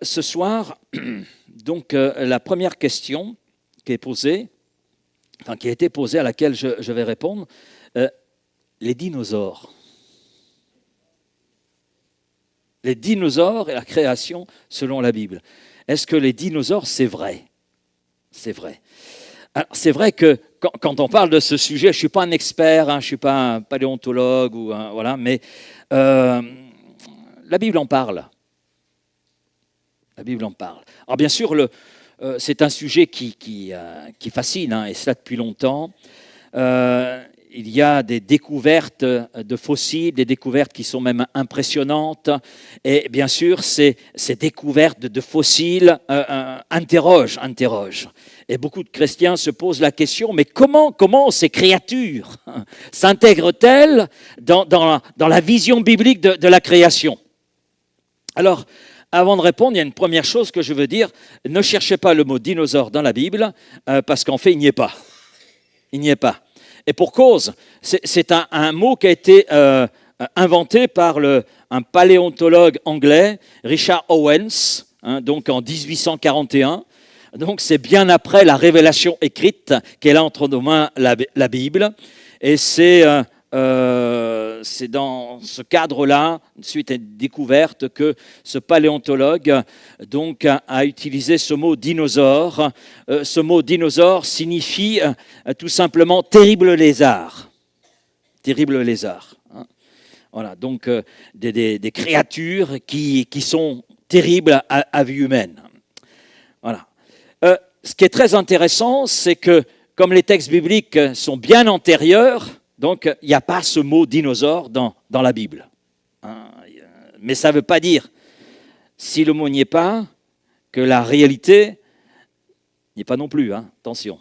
Ce soir, donc la première question qui est posée, qui a été posée, à laquelle je vais répondre, les dinosaures. Les dinosaures et la création selon la Bible. Est-ce que les dinosaures, c'est vrai? C'est vrai. Alors, c'est vrai que quand on parle de ce sujet, je ne suis pas un expert, je ne suis pas un paléontologue, voilà, mais la Bible en parle. La Bible en parle. Alors bien sûr, c'est un sujet qui fascine, et cela depuis longtemps. Il y a des découvertes de fossiles, des découvertes qui sont même impressionnantes. Et bien sûr, ces découvertes de fossiles interrogent. Et beaucoup de chrétiens se posent la question, mais comment ces créatures s'intègrent-elles dans la vision biblique de la création? Alors, avant de répondre, il y a une première chose que je veux dire. Ne cherchez pas le mot dinosaure dans la Bible, parce qu'en fait, il n'y est pas. Il n'y est pas. Et pour cause, c'est un mot qui a été inventé par un paléontologue anglais, Richard Owens, donc en 1841. Donc c'est bien après la révélation écrite qu'elle a entre nos mains la Bible. Et c'est dans ce cadre-là, suite à une découverte, que ce paléontologue donc, a utilisé ce mot dinosaure. Ce mot dinosaure signifie tout simplement terrible lézard. Terrible lézard. Voilà, donc des créatures qui sont terribles à vue humaine. Voilà. Ce qui est très intéressant, c'est que comme les textes bibliques sont bien antérieurs, donc, il n'y a pas ce mot dinosaure dans la Bible. Mais ça ne veut pas dire, si le mot n'y est pas, que la réalité n'y est pas non plus. Attention,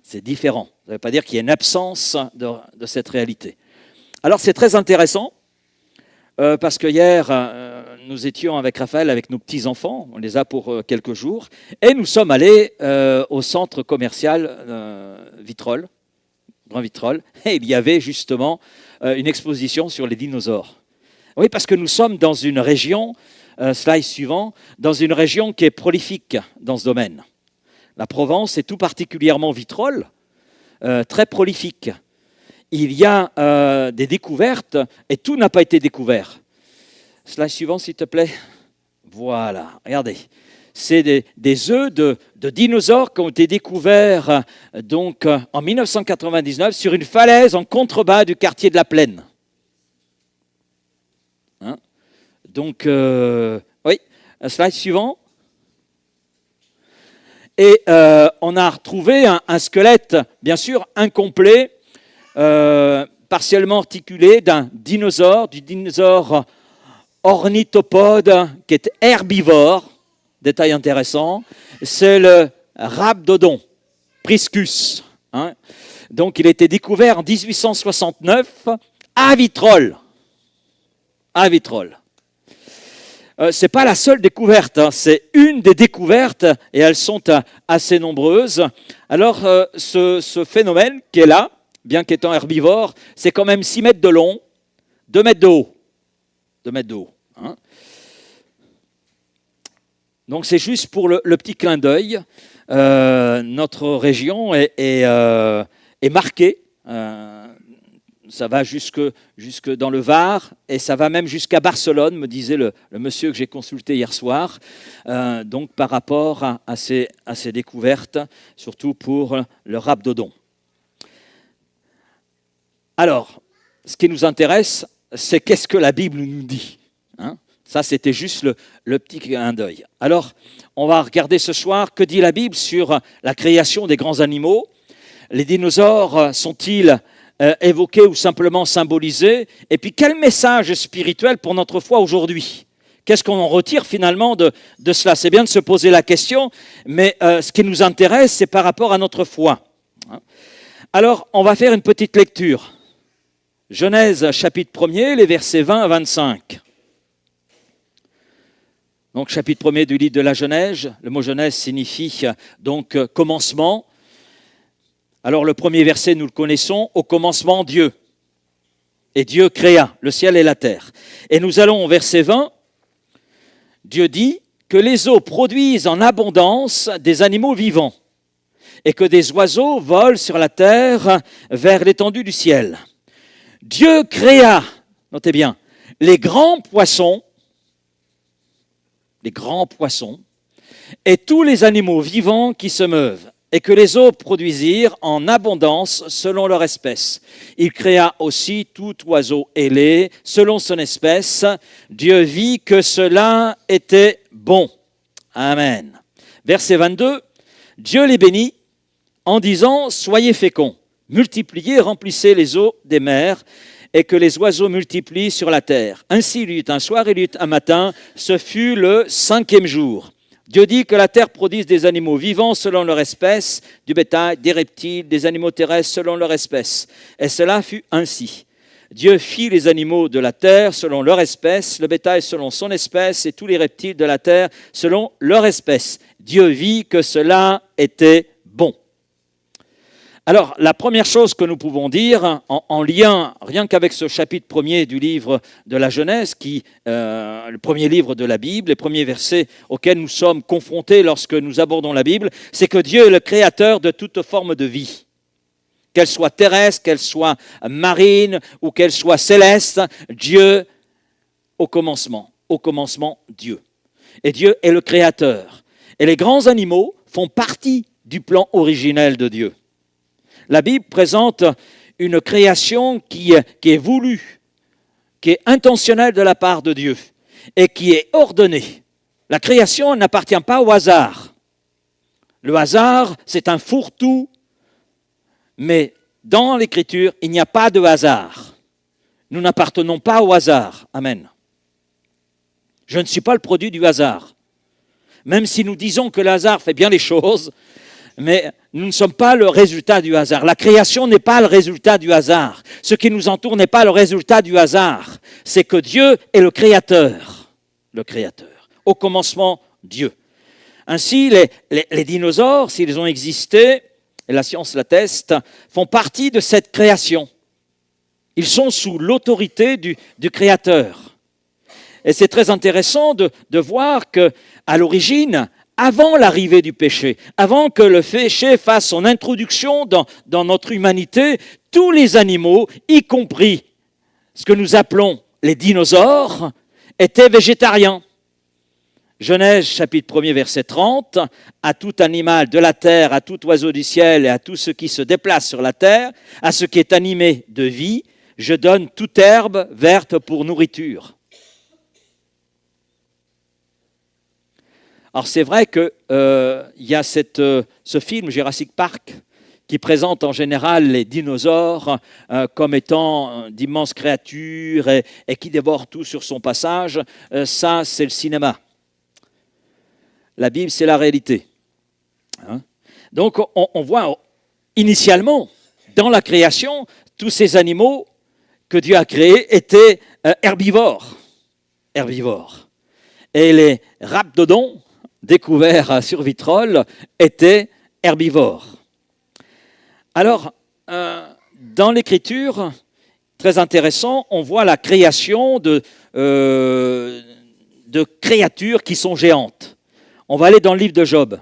c'est différent. Ça ne veut pas dire qu'il y a une absence de cette réalité. Alors, c'est très intéressant, parce que hier, nous étions avec Raphaël, avec nos petits-enfants, on les a pour quelques jours, et nous sommes allés au centre commercial Vitrolles, Grand Vitrolles, et il y avait justement une exposition sur les dinosaures. Oui, parce que nous sommes dans une région, slide suivant, dans une région qui est prolifique dans ce domaine. La Provence et tout particulièrement Vitrolles, très prolifique. Il y a des découvertes et tout n'a pas été découvert. Slide suivant, s'il te plaît. Voilà, regardez. C'est des œufs de dinosaures qui ont été découverts donc, en 1999 sur une falaise en contrebas du quartier de la Plaine. Donc, oui, slide suivant. Et on a retrouvé un squelette, bien sûr, incomplet, partiellement articulé d'un dinosaure, du dinosaure ornithopode qui est herbivore. Détail intéressant, c'est le rhabdodon, Priscus. Donc, il a été découvert en 1869 à Vitrolles. À Vitrolles. Ce n'est pas la seule découverte, c'est une des découvertes, et elles sont assez nombreuses. Alors, ce phénomène qui est là, bien qu'étant herbivore, c'est quand même 6 mètres de long, 2 mètres de haut. 2 mètres de haut. Donc c'est juste pour le petit clin d'œil. Notre région est marquée. Ça va jusque dans le Var et ça va même jusqu'à Barcelone, me disait le monsieur que j'ai consulté hier soir. Donc par rapport à ces découvertes, surtout pour le rhabdodon. Alors, ce qui nous intéresse, c'est qu'est-ce que la Bible nous dit. Ça, c'était juste le petit clin d'œil. Alors, on va regarder ce soir que dit la Bible sur la création des grands animaux. Les dinosaures sont-ils évoqués ou simplement symbolisés? Et puis, quel message spirituel pour notre foi aujourd'hui? Qu'est-ce qu'on en retire finalement de cela? C'est bien de se poser la question, mais ce qui nous intéresse, c'est par rapport à notre foi. Alors, on va faire une petite lecture. Genèse chapitre 1er, les versets 20 à 25. Donc, chapitre 1er du livre de la Genèse. Le mot Genèse signifie donc commencement. Alors, le premier verset, nous le connaissons. Au commencement, Dieu. Et Dieu créa le ciel et la terre. Et nous allons au verset 20. Dieu dit que les eaux produisent en abondance des animaux vivants, et que des oiseaux volent sur la terre vers l'étendue du ciel. Dieu créa, notez bien, les grands poissons, et tous les animaux vivants qui se meuvent, et que les eaux produisirent en abondance selon leur espèce. Il créa aussi tout oiseau ailé selon son espèce. Dieu vit que cela était bon. Amen. Verset 22, Dieu les bénit en disant « Soyez féconds, multipliez, remplissez les eaux des mers, et que les oiseaux multiplient sur la terre. » Ainsi il y eut un soir et il y eut un matin, ce fut le 5e jour. Dieu dit que la terre produise des animaux vivants selon leur espèce, du bétail, des reptiles, des animaux terrestres selon leur espèce. Et cela fut ainsi. Dieu fit les animaux de la terre selon leur espèce, le bétail selon son espèce et tous les reptiles de la terre selon leur espèce. Dieu vit que cela était bon. Alors, la première chose que nous pouvons dire, en lien, rien qu'avec ce chapitre premier du livre de la Genèse, le premier livre de la Bible, les premiers versets auxquels nous sommes confrontés lorsque nous abordons la Bible, c'est que Dieu est le créateur de toute forme de vie. Qu'elle soit terrestre, qu'elle soit marine ou qu'elle soit céleste, Dieu au commencement Dieu. Et Dieu est le créateur. Et les grands animaux font partie du plan originel de Dieu. La Bible présente une création qui est voulue, qui est intentionnelle de la part de Dieu et qui est ordonnée. La création n'appartient pas au hasard. Le hasard, c'est un fourre-tout, mais dans l'Écriture, il n'y a pas de hasard. Nous n'appartenons pas au hasard. Amen. Je ne suis pas le produit du hasard. Même si nous disons que le hasard fait bien les choses, mais nous ne sommes pas le résultat du hasard. La création n'est pas le résultat du hasard. Ce qui nous entoure n'est pas le résultat du hasard. C'est que Dieu est le créateur. Le créateur. Au commencement, Dieu. Ainsi, les dinosaures, s'ils ont existé, et la science l'atteste, font partie de cette création. Ils sont sous l'autorité du créateur. Et c'est très intéressant de voir qu'à l'origine, avant l'arrivée du péché, avant que le péché fasse son introduction dans notre humanité, tous les animaux, y compris ce que nous appelons les dinosaures, étaient végétariens. Genèse chapitre 1er verset 30, « À tout animal de la terre, à tout oiseau du ciel et à tout ce qui se déplace sur la terre, à ce qui est animé de vie, je donne toute herbe verte pour nourriture. » Alors c'est vrai qu'il y a ce film Jurassic Park qui présente en général les dinosaures comme étant d'immenses créatures et qui dévorent tout sur son passage. Ça, c'est le cinéma. La Bible, c'est la réalité. Donc on voit initialement, dans la création, tous ces animaux que Dieu a créés étaient herbivores. Et les rhaptodons, découverts sur Vitrolles, étaient herbivores. Alors, dans l'Écriture, très intéressant, on voit la création de créatures qui sont géantes. On va aller dans le livre de Job,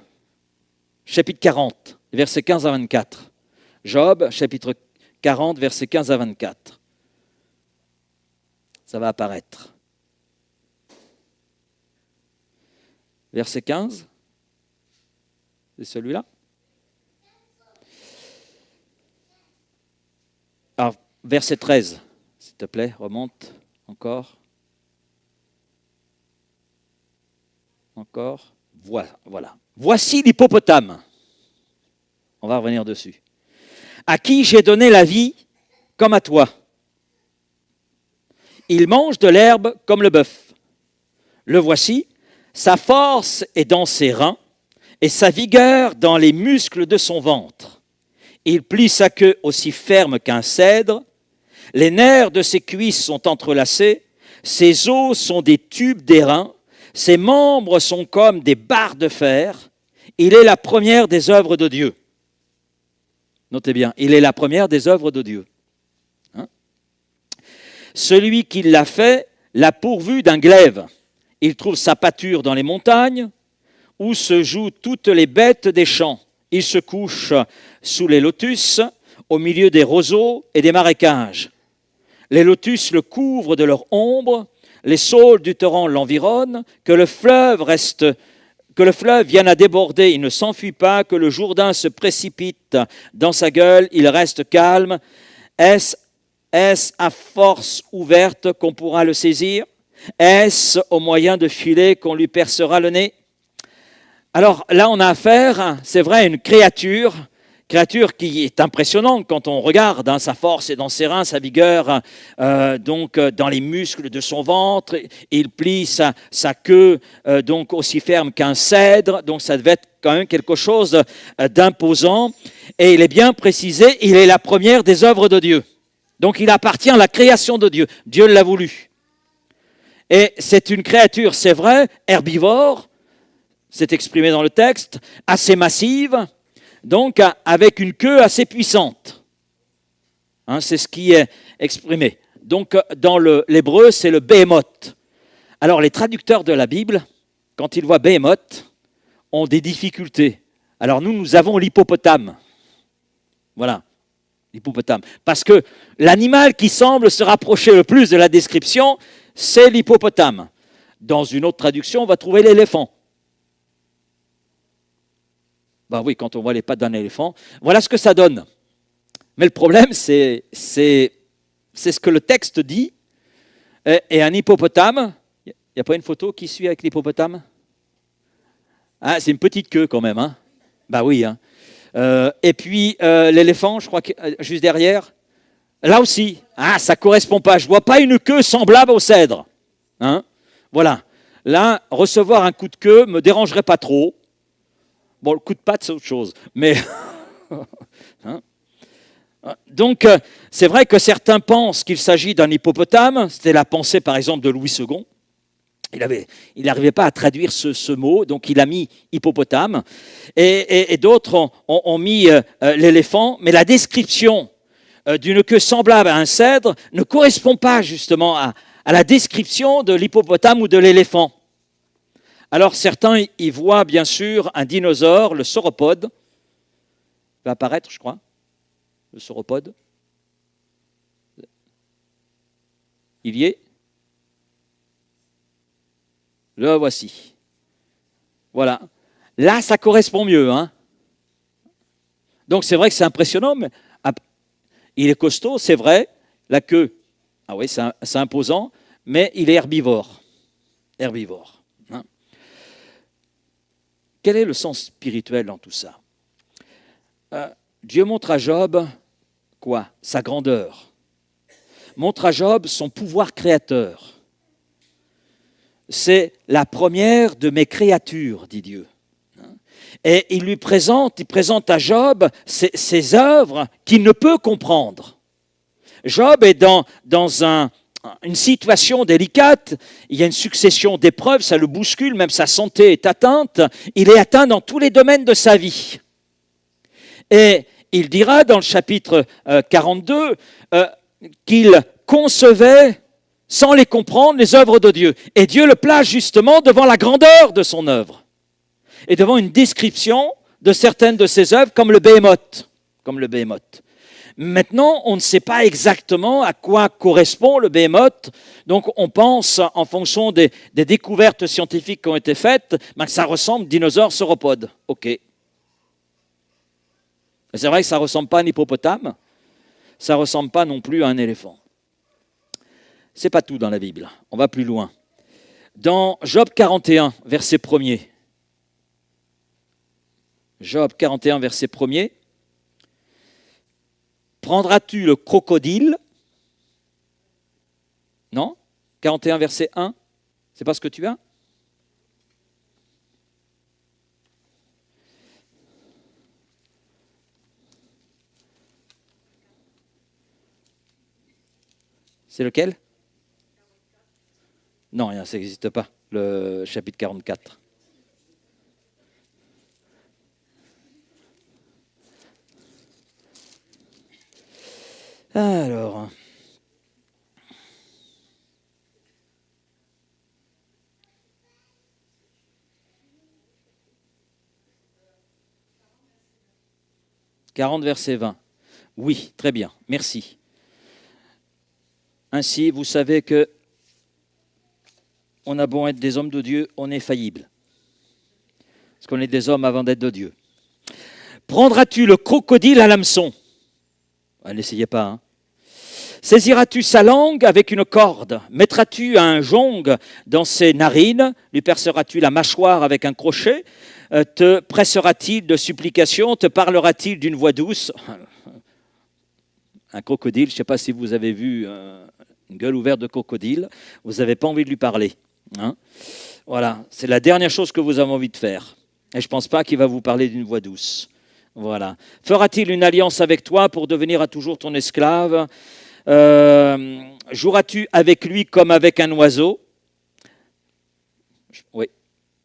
chapitre 40, versets 15 à 24. Job, chapitre 40, versets 15 à 24. Ça va apparaître. Verset 15, c'est celui-là. Alors, verset 13, s'il te plaît, remonte encore. Encore. Voilà. Voici l'hippopotame. On va revenir dessus. À qui j'ai donné la vie comme à toi. Il mange de l'herbe comme le bœuf. Le voici. Sa force est dans ses reins et sa vigueur dans les muscles de son ventre. Il plie sa queue aussi ferme qu'un cèdre. Les nerfs de ses cuisses sont entrelacés. Ses os sont des tubes d'airain. Ses membres sont comme des barres de fer. Il est la première des œuvres de Dieu. Notez bien, il est la première des œuvres de Dieu. Celui qui l'a fait l'a pourvu d'un glaive. Il trouve sa pâture dans les montagnes, où se jouent toutes les bêtes des champs. Il se couche sous les lotus, au milieu des roseaux et des marécages. Les lotus le couvrent de leur ombre, les saules du torrent l'environnent, que le fleuve vienne à déborder, il ne s'enfuit pas, que le Jourdain se précipite dans sa gueule, il reste calme. Est-ce à force ouverte qu'on pourra le saisir? Est-ce au moyen de filets qu'on lui percera le nez? Alors là, on a affaire, c'est vrai, à une créature qui est impressionnante quand on regarde, sa force est dans ses reins, sa vigueur, donc dans les muscles de son ventre. Il plie sa queue donc aussi ferme qu'un cèdre, donc ça devait être quand même quelque chose d'imposant. Et il est bien précisé, il est la première des œuvres de Dieu. Donc il appartient à la création de Dieu. Dieu l'a voulu. Et c'est une créature, c'est vrai, herbivore, c'est exprimé dans le texte, assez massive, donc avec une queue assez puissante. C'est ce qui est exprimé. Donc dans l'hébreu, c'est le béhémoth. Alors les traducteurs de la Bible, quand ils voient béhémoth, ont des difficultés. Alors nous avons l'hippopotame. Voilà, l'hippopotame. Parce que l'animal qui semble se rapprocher le plus de la description, c'est l'hippopotame. Dans une autre traduction, on va trouver l'éléphant. Ben oui, quand on voit les pattes d'un éléphant, voilà ce que ça donne. Mais le problème, c'est ce que le texte dit. Et un hippopotame, il n'y a pas une photo qui suit avec l'hippopotame? C'est une petite queue quand même. Ben oui. Et puis l'éléphant, je crois que juste derrière, là aussi, ça ne correspond pas. Je ne vois pas une queue semblable au cèdre. Voilà. Là, recevoir un coup de queue ne me dérangerait pas trop. Bon, le coup de patte, c'est autre chose. Mais donc, c'est vrai que certains pensent qu'il s'agit d'un hippopotame. C'était la pensée, par exemple, de Louis II. Il n'arrivait pas à traduire ce mot, donc il a mis hippopotame. Et d'autres ont mis l'éléphant. Mais la description d'une queue semblable à un cèdre ne correspond pas justement à la description de l'hippopotame ou de l'éléphant. Alors certains y voient bien sûr un dinosaure, le sauropode. Il va apparaître, je crois, le sauropode. Il y est. Le voici. Voilà. Là, ça correspond mieux. Donc c'est vrai que c'est impressionnant, mais il est costaud, c'est vrai. La queue, oui, c'est imposant, mais il est herbivore. Herbivore. Quel est le sens spirituel dans tout ça? Dieu montre à Job quoi? Sa grandeur. Montre à Job son pouvoir créateur. C'est la première de mes créatures, dit Dieu. Et il présente à Job ses œuvres qu'il ne peut comprendre. Job est dans une situation délicate, il y a une succession d'épreuves, ça le bouscule, même sa santé est atteinte, il est atteint dans tous les domaines de sa vie. Et il dira dans le chapitre 42 qu'il concevait, sans les comprendre, les œuvres de Dieu. Et Dieu le place justement devant la grandeur de son œuvre et devant une description de certaines de ses œuvres comme le béhémoth. Maintenant, on ne sait pas exactement à quoi correspond le béhémoth, donc on pense, en fonction des découvertes scientifiques qui ont été faites, que ça ressemble dinosaure sauropode. Ok. C'est vrai que ça ne ressemble pas à un hippopotame, ça ne ressemble pas non plus à un éléphant. Ce n'est pas tout dans la Bible, on va plus loin. Dans Job 41, verset 1er, Job 41, verset 1er, prendras-tu le crocodile? Non? 41, verset 1, c'est pas ce que tu as? C'est lequel? Non, ça n'existe pas, le chapitre 44. Alors, 40, verset 20. Oui, très bien, merci. Ainsi, vous savez que on a beau être des hommes de Dieu, on est faillible. Parce qu'on est des hommes avant d'être de Dieu. Prendras-tu le crocodile à l'hameçon? N'essayez pas. Hein. Saisiras-tu sa langue avec une corde? Mettras-tu un jonc dans ses narines? Lui perceras-tu la mâchoire avec un crochet? Te pressera-t-il de supplications? Te parlera-t-il d'une voix douce? Un crocodile, je ne sais pas si vous avez vu une gueule ouverte de crocodile, vous n'avez pas envie de lui parler. Hein. Voilà, c'est la dernière chose que vous avez envie de faire. Et je ne pense pas qu'il va vous parler d'une voix douce. Voilà. Fera-t-il une alliance avec toi pour devenir à toujours ton esclave? Joueras-tu avec lui comme avec un oiseau? Oui,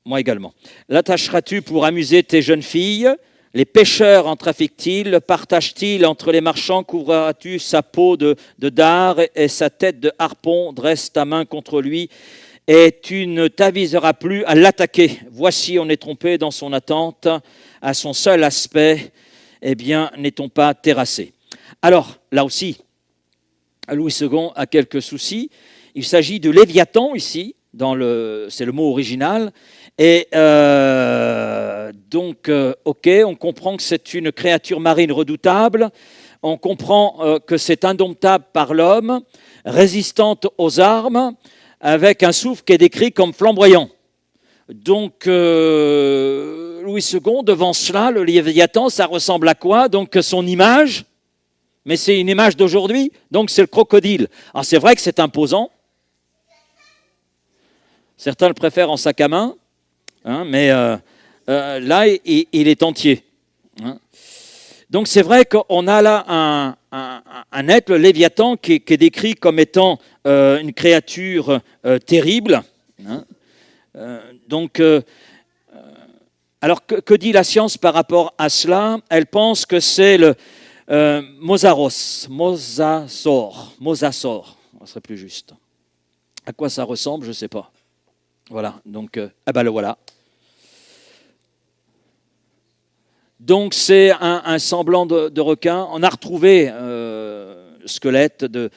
moi également. L'attacheras-tu pour amuser tes jeunes filles? Les pêcheurs en trafiquent-ils? Partagent-ils entre les marchands? Couvriras-tu sa peau de dard et sa tête de harpon? Dresse ta main contre lui et tu ne t'aviseras plus à l'attaquer. Voici, on est trompé dans son attente, à son seul aspect, eh bien, n'est-on pas terrassé? Alors, là aussi, Louis II a quelques soucis. Il s'agit de Léviathan ici, c'est le mot original. Et donc, ok, on comprend que c'est une créature marine redoutable. On comprend que c'est indomptable par l'homme, résistante aux armes, avec un souffle qui est décrit comme flamboyant. Donc, Louis II, devant cela, le Léviathan, ça ressemble à quoi? Donc, son image, mais c'est une image d'aujourd'hui, donc c'est le crocodile. Alors, c'est vrai que c'est imposant. Certains le préfèrent en sac à main, hein, mais là, il est entier. Hein. Donc, c'est vrai qu'on a là un être, le Léviathan, qui est décrit comme étant une créature terrible. Hein. Alors, que dit la science par rapport à cela? Elle pense que c'est le mosasaur, ça serait plus juste. À quoi ça ressemble, je ne sais pas. Voilà, donc, le voilà. Donc, c'est un semblant de requin. On a retrouvé le squelette de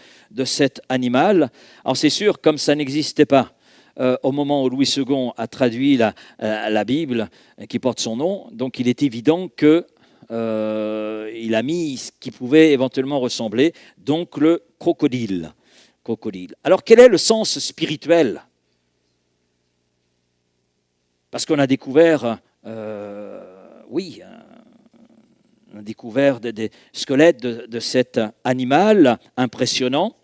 cet animal. Alors, c'est sûr, comme ça n'existait pas au moment où Louis II a traduit la Bible qui porte son nom, donc il est évident qu'il a mis ce qui pouvait éventuellement ressembler, donc le crocodile. Alors, quel est le sens spirituel? Parce qu'on a découvert, on a découvert des squelettes de cet animal impressionnant.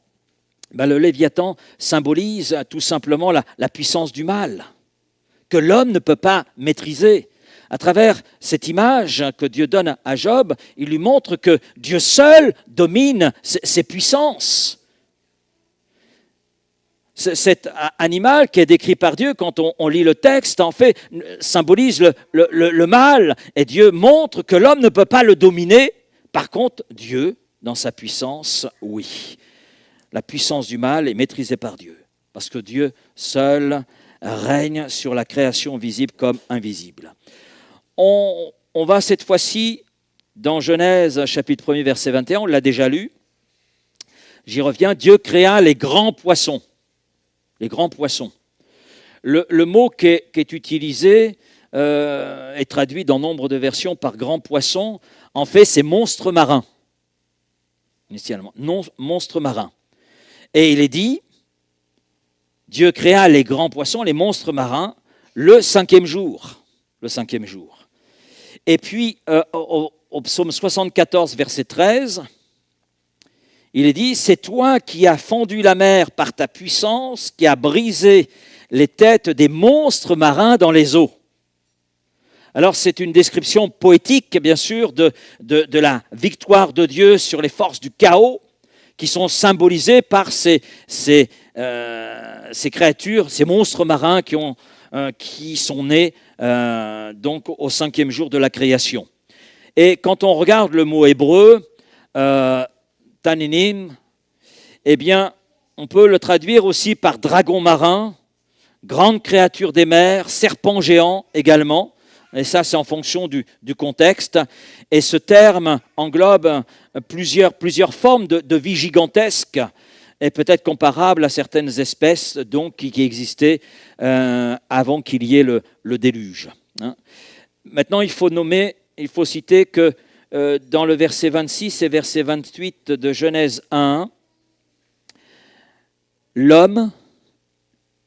Le Léviathan symbolise tout simplement la puissance du mal, que l'homme ne peut pas maîtriser. À travers cette image que Dieu donne à Job, il lui montre que Dieu seul domine ses puissances. Cet animal qui est décrit par Dieu, quand on lit le texte, en fait, symbolise le mal. Et Dieu montre que l'homme ne peut pas le dominer. Par contre, Dieu, dans sa puissance, oui. La puissance du mal est maîtrisée par Dieu. Parce que Dieu seul règne sur la création visible comme invisible. On va cette fois-ci dans Genèse chapitre 1er verset 21, on l'a déjà lu. J'y reviens, Dieu créa les grands poissons. Les grands poissons. Le mot qui est utilisé est traduit dans nombre de versions par grands poissons. En fait, c'est monstres marins. Initialement, monstres marins. Et il est dit, Dieu créa les grands poissons, les monstres marins, le cinquième jour. Le cinquième jour. Et puis, au psaume 74, verset 13, il est dit, c'est toi qui as fendu la mer par ta puissance, qui as brisé les têtes des monstres marins dans les eaux. Alors c'est une description poétique, bien sûr, de la victoire de Dieu sur les forces du chaos, qui sont symbolisées par ces créatures, ces monstres marins qui sont nés donc au cinquième jour de la création. Et quand on regarde le mot hébreu, Taninim, eh bien, on peut le traduire aussi par dragon marin, grande créature des mers, serpent géant également. et ça c'est en fonction du contexte, et ce terme englobe plusieurs formes de vie gigantesque, et peut-être comparable à certaines espèces donc, qui existaient avant qu'il y ait le déluge. Hein. Maintenant, il faut citer que dans le verset 26 et verset 28 de Genèse 1, l'homme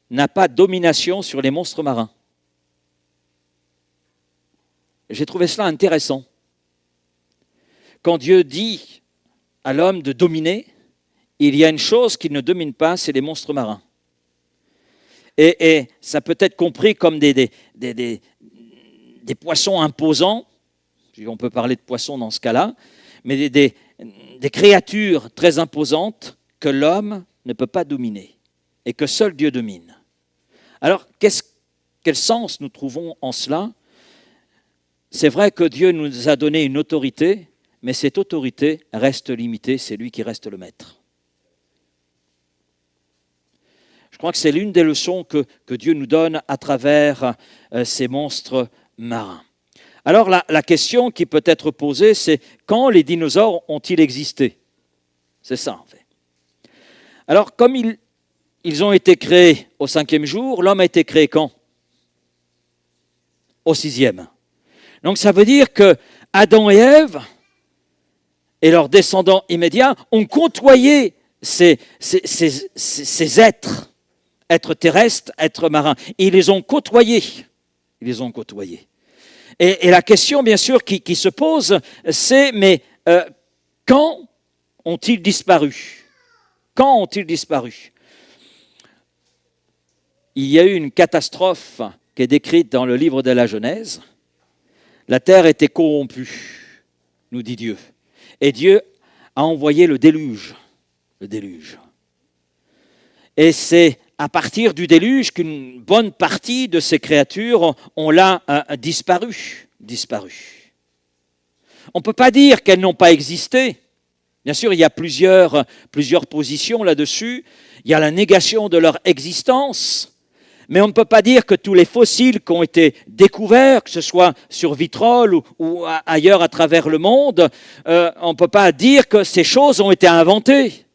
n'a pas domination sur les monstres marins. J'ai trouvé cela intéressant. Quand Dieu dit à l'homme de dominer, il y a une chose qu'il ne domine pas, c'est les monstres marins. Et ça peut être compris comme des poissons imposants, on peut parler de poissons dans ce cas-là, mais des créatures très imposantes que l'homme ne peut pas dominer et que seul Dieu domine. Alors, quel sens nous trouvons en cela ? C'est vrai que Dieu nous a donné une autorité, mais cette autorité reste limitée, c'est lui qui reste le maître. Je crois que c'est l'une des leçons que Dieu nous donne à travers ces monstres marins. Alors la question qui peut être posée, c'est quand les dinosaures ont-ils existé ? C'est ça en fait. Alors comme ils ont été créés au 5e jour, l'homme a été créé quand ? Au 6e. Donc ça veut dire que Adam et Ève et leurs descendants immédiats ont côtoyé ces êtres terrestres, êtres marins. Ils les ont côtoyés. Ils les ont côtoyés. Et la question, bien sûr, qui se pose, c'est, mais quand ont-ils disparu ? Quand ont-ils disparu ? Il y a eu une catastrophe qui est décrite dans le livre de la Genèse. La terre était corrompue, nous dit Dieu. Et Dieu a envoyé le déluge. Le déluge. Et c'est à partir du déluge qu'une bonne partie de ces créatures ont là disparu. On ne peut pas dire qu'elles n'ont pas existé. Bien sûr, il y a plusieurs positions là-dessus. Il y a la négation de leur existence. Mais on ne peut pas dire que tous les fossiles qui ont été découverts, que ce soit sur Vitrolles ou ailleurs à travers le monde, on ne peut pas dire que ces choses ont été inventées.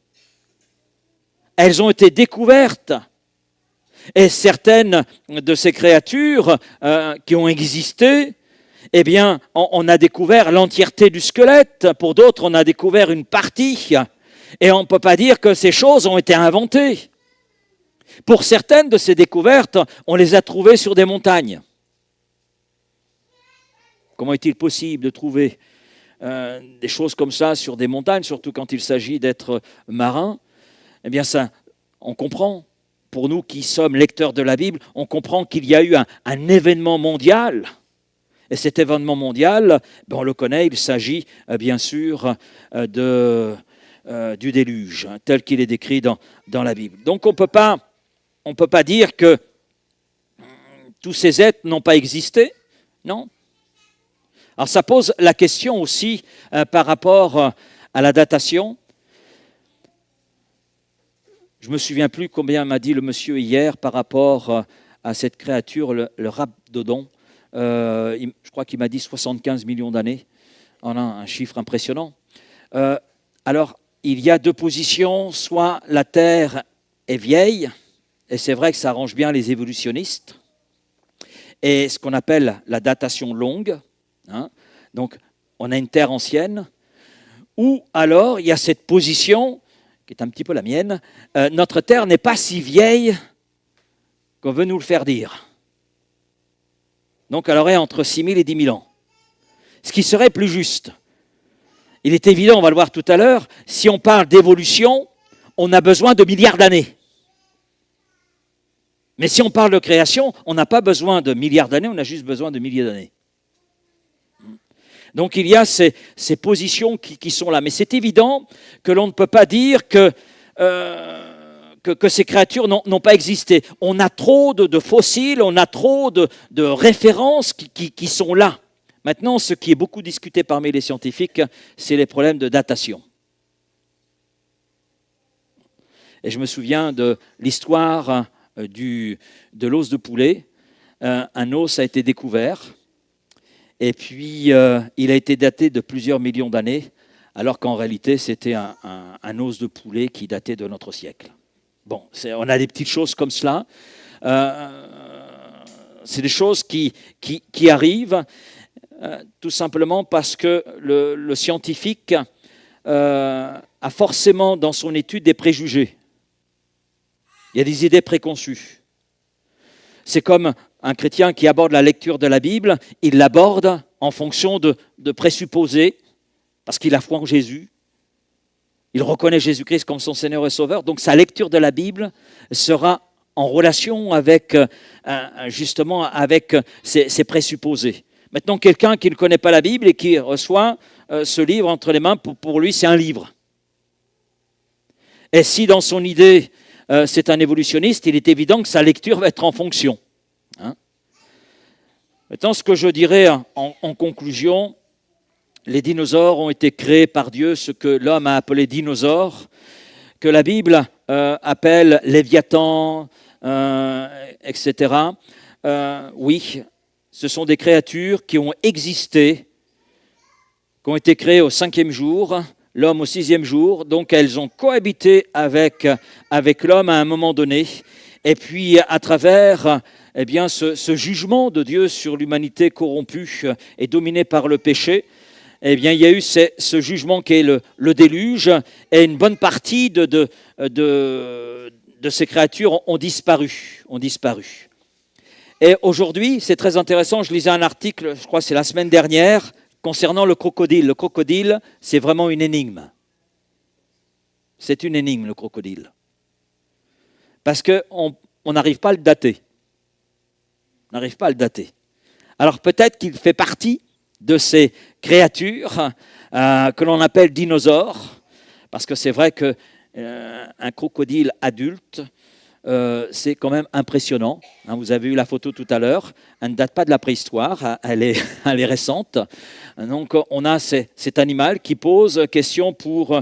Elles ont été découvertes. Et certaines de ces créatures qui ont existé, eh bien, on a découvert l'entièreté du squelette. Pour d'autres, on a découvert une partie. Et on ne peut pas dire que ces choses ont été inventées. Pour certaines de ces découvertes, on les a trouvées sur des montagnes. Comment est-il possible de trouver des choses comme ça sur des montagnes, surtout quand il s'agit d'êtres marins ? Eh bien, ça, on comprend. Pour nous qui sommes lecteurs de la Bible, on comprend qu'il y a eu un événement mondial. Et cet événement mondial, on le connaît, il s'agit bien sûr du déluge, tel qu'il est décrit dans la Bible. Donc on ne peut pas dire que tous ces êtres n'ont pas existé, non. Alors ça pose la question aussi par rapport à la datation. Je ne me souviens plus combien m'a dit le monsieur hier par rapport à cette créature, le rhabdodon. Je crois qu'il m'a dit 75 millions d'années. On a un chiffre impressionnant. Alors, il y a deux positions. Soit la Terre est vieille, et c'est vrai que ça arrange bien les évolutionnistes, et ce qu'on appelle la datation longue. Hein, donc, on a une Terre ancienne. Ou alors, il y a cette position qui est un petit peu la mienne, notre Terre n'est pas si vieille qu'on veut nous le faire dire. Donc elle aurait entre 6 000 et 10 000 ans. Ce qui serait plus juste. Il est évident, on va le voir tout à l'heure, si on parle d'évolution, on a besoin de milliards d'années. Mais si on parle de création, on n'a pas besoin de milliards d'années, on a juste besoin de milliers d'années. Donc il y a ces positions qui sont là. Mais c'est évident que l'on ne peut pas dire que ces créatures n'ont pas existé. On a trop de fossiles, on a trop de références qui sont là. Maintenant, ce qui est beaucoup discuté parmi les scientifiques, c'est les problèmes de datation. Et je me souviens de l'histoire de l'os de poulet. Un os a été découvert. Et puis, il a été daté de plusieurs millions d'années, alors qu'en réalité, c'était un os de poulet qui datait de notre siècle. Bon, on a des petites choses comme cela. C'est des choses qui arrivent tout simplement parce que le scientifique a forcément dans son étude des préjugés. Il y a des idées préconçues. C'est comme un chrétien qui aborde la lecture de la Bible, il l'aborde en fonction de présupposés, parce qu'il a foi en Jésus. Il reconnaît Jésus-Christ comme son Seigneur et Sauveur. Donc sa lecture de la Bible sera en relation avec, justement, avec ces présupposés. Maintenant, quelqu'un qui ne connaît pas la Bible et qui reçoit ce livre entre les mains, pour lui, c'est un livre. Et si dans son idée, c'est un évolutionniste, il est évident que sa lecture va être en fonction. Hein? Maintenant, ce que je dirais en conclusion, les dinosaures ont été créés par Dieu, ce que l'homme a appelé dinosaures, que la Bible appelle Léviathan, etc. Oui, ce sont des créatures qui ont existé, qui ont été créées au 5e jour, l'homme au 6e jour, donc elles ont cohabité avec l'homme à un moment donné, et puis à travers ce jugement de Dieu sur l'humanité corrompue et dominée par le péché, il y a eu ce jugement qui est le déluge, et une bonne partie de ces créatures ont disparu. Et aujourd'hui, c'est très intéressant, je lisais un article, je crois que c'est la semaine dernière, concernant le crocodile. Le crocodile, c'est vraiment une énigme. C'est une énigme, le crocodile. Parce qu'on n'arrive pas à le dater. On n'arrive pas à le dater. Alors peut-être qu'il fait partie de ces créatures que l'on appelle dinosaures, parce que c'est vrai qu'un crocodile adulte, c'est quand même impressionnant. Vous avez eu la photo tout à l'heure. Elle ne date pas de la préhistoire, elle est récente. Donc on a cet animal qui pose question pour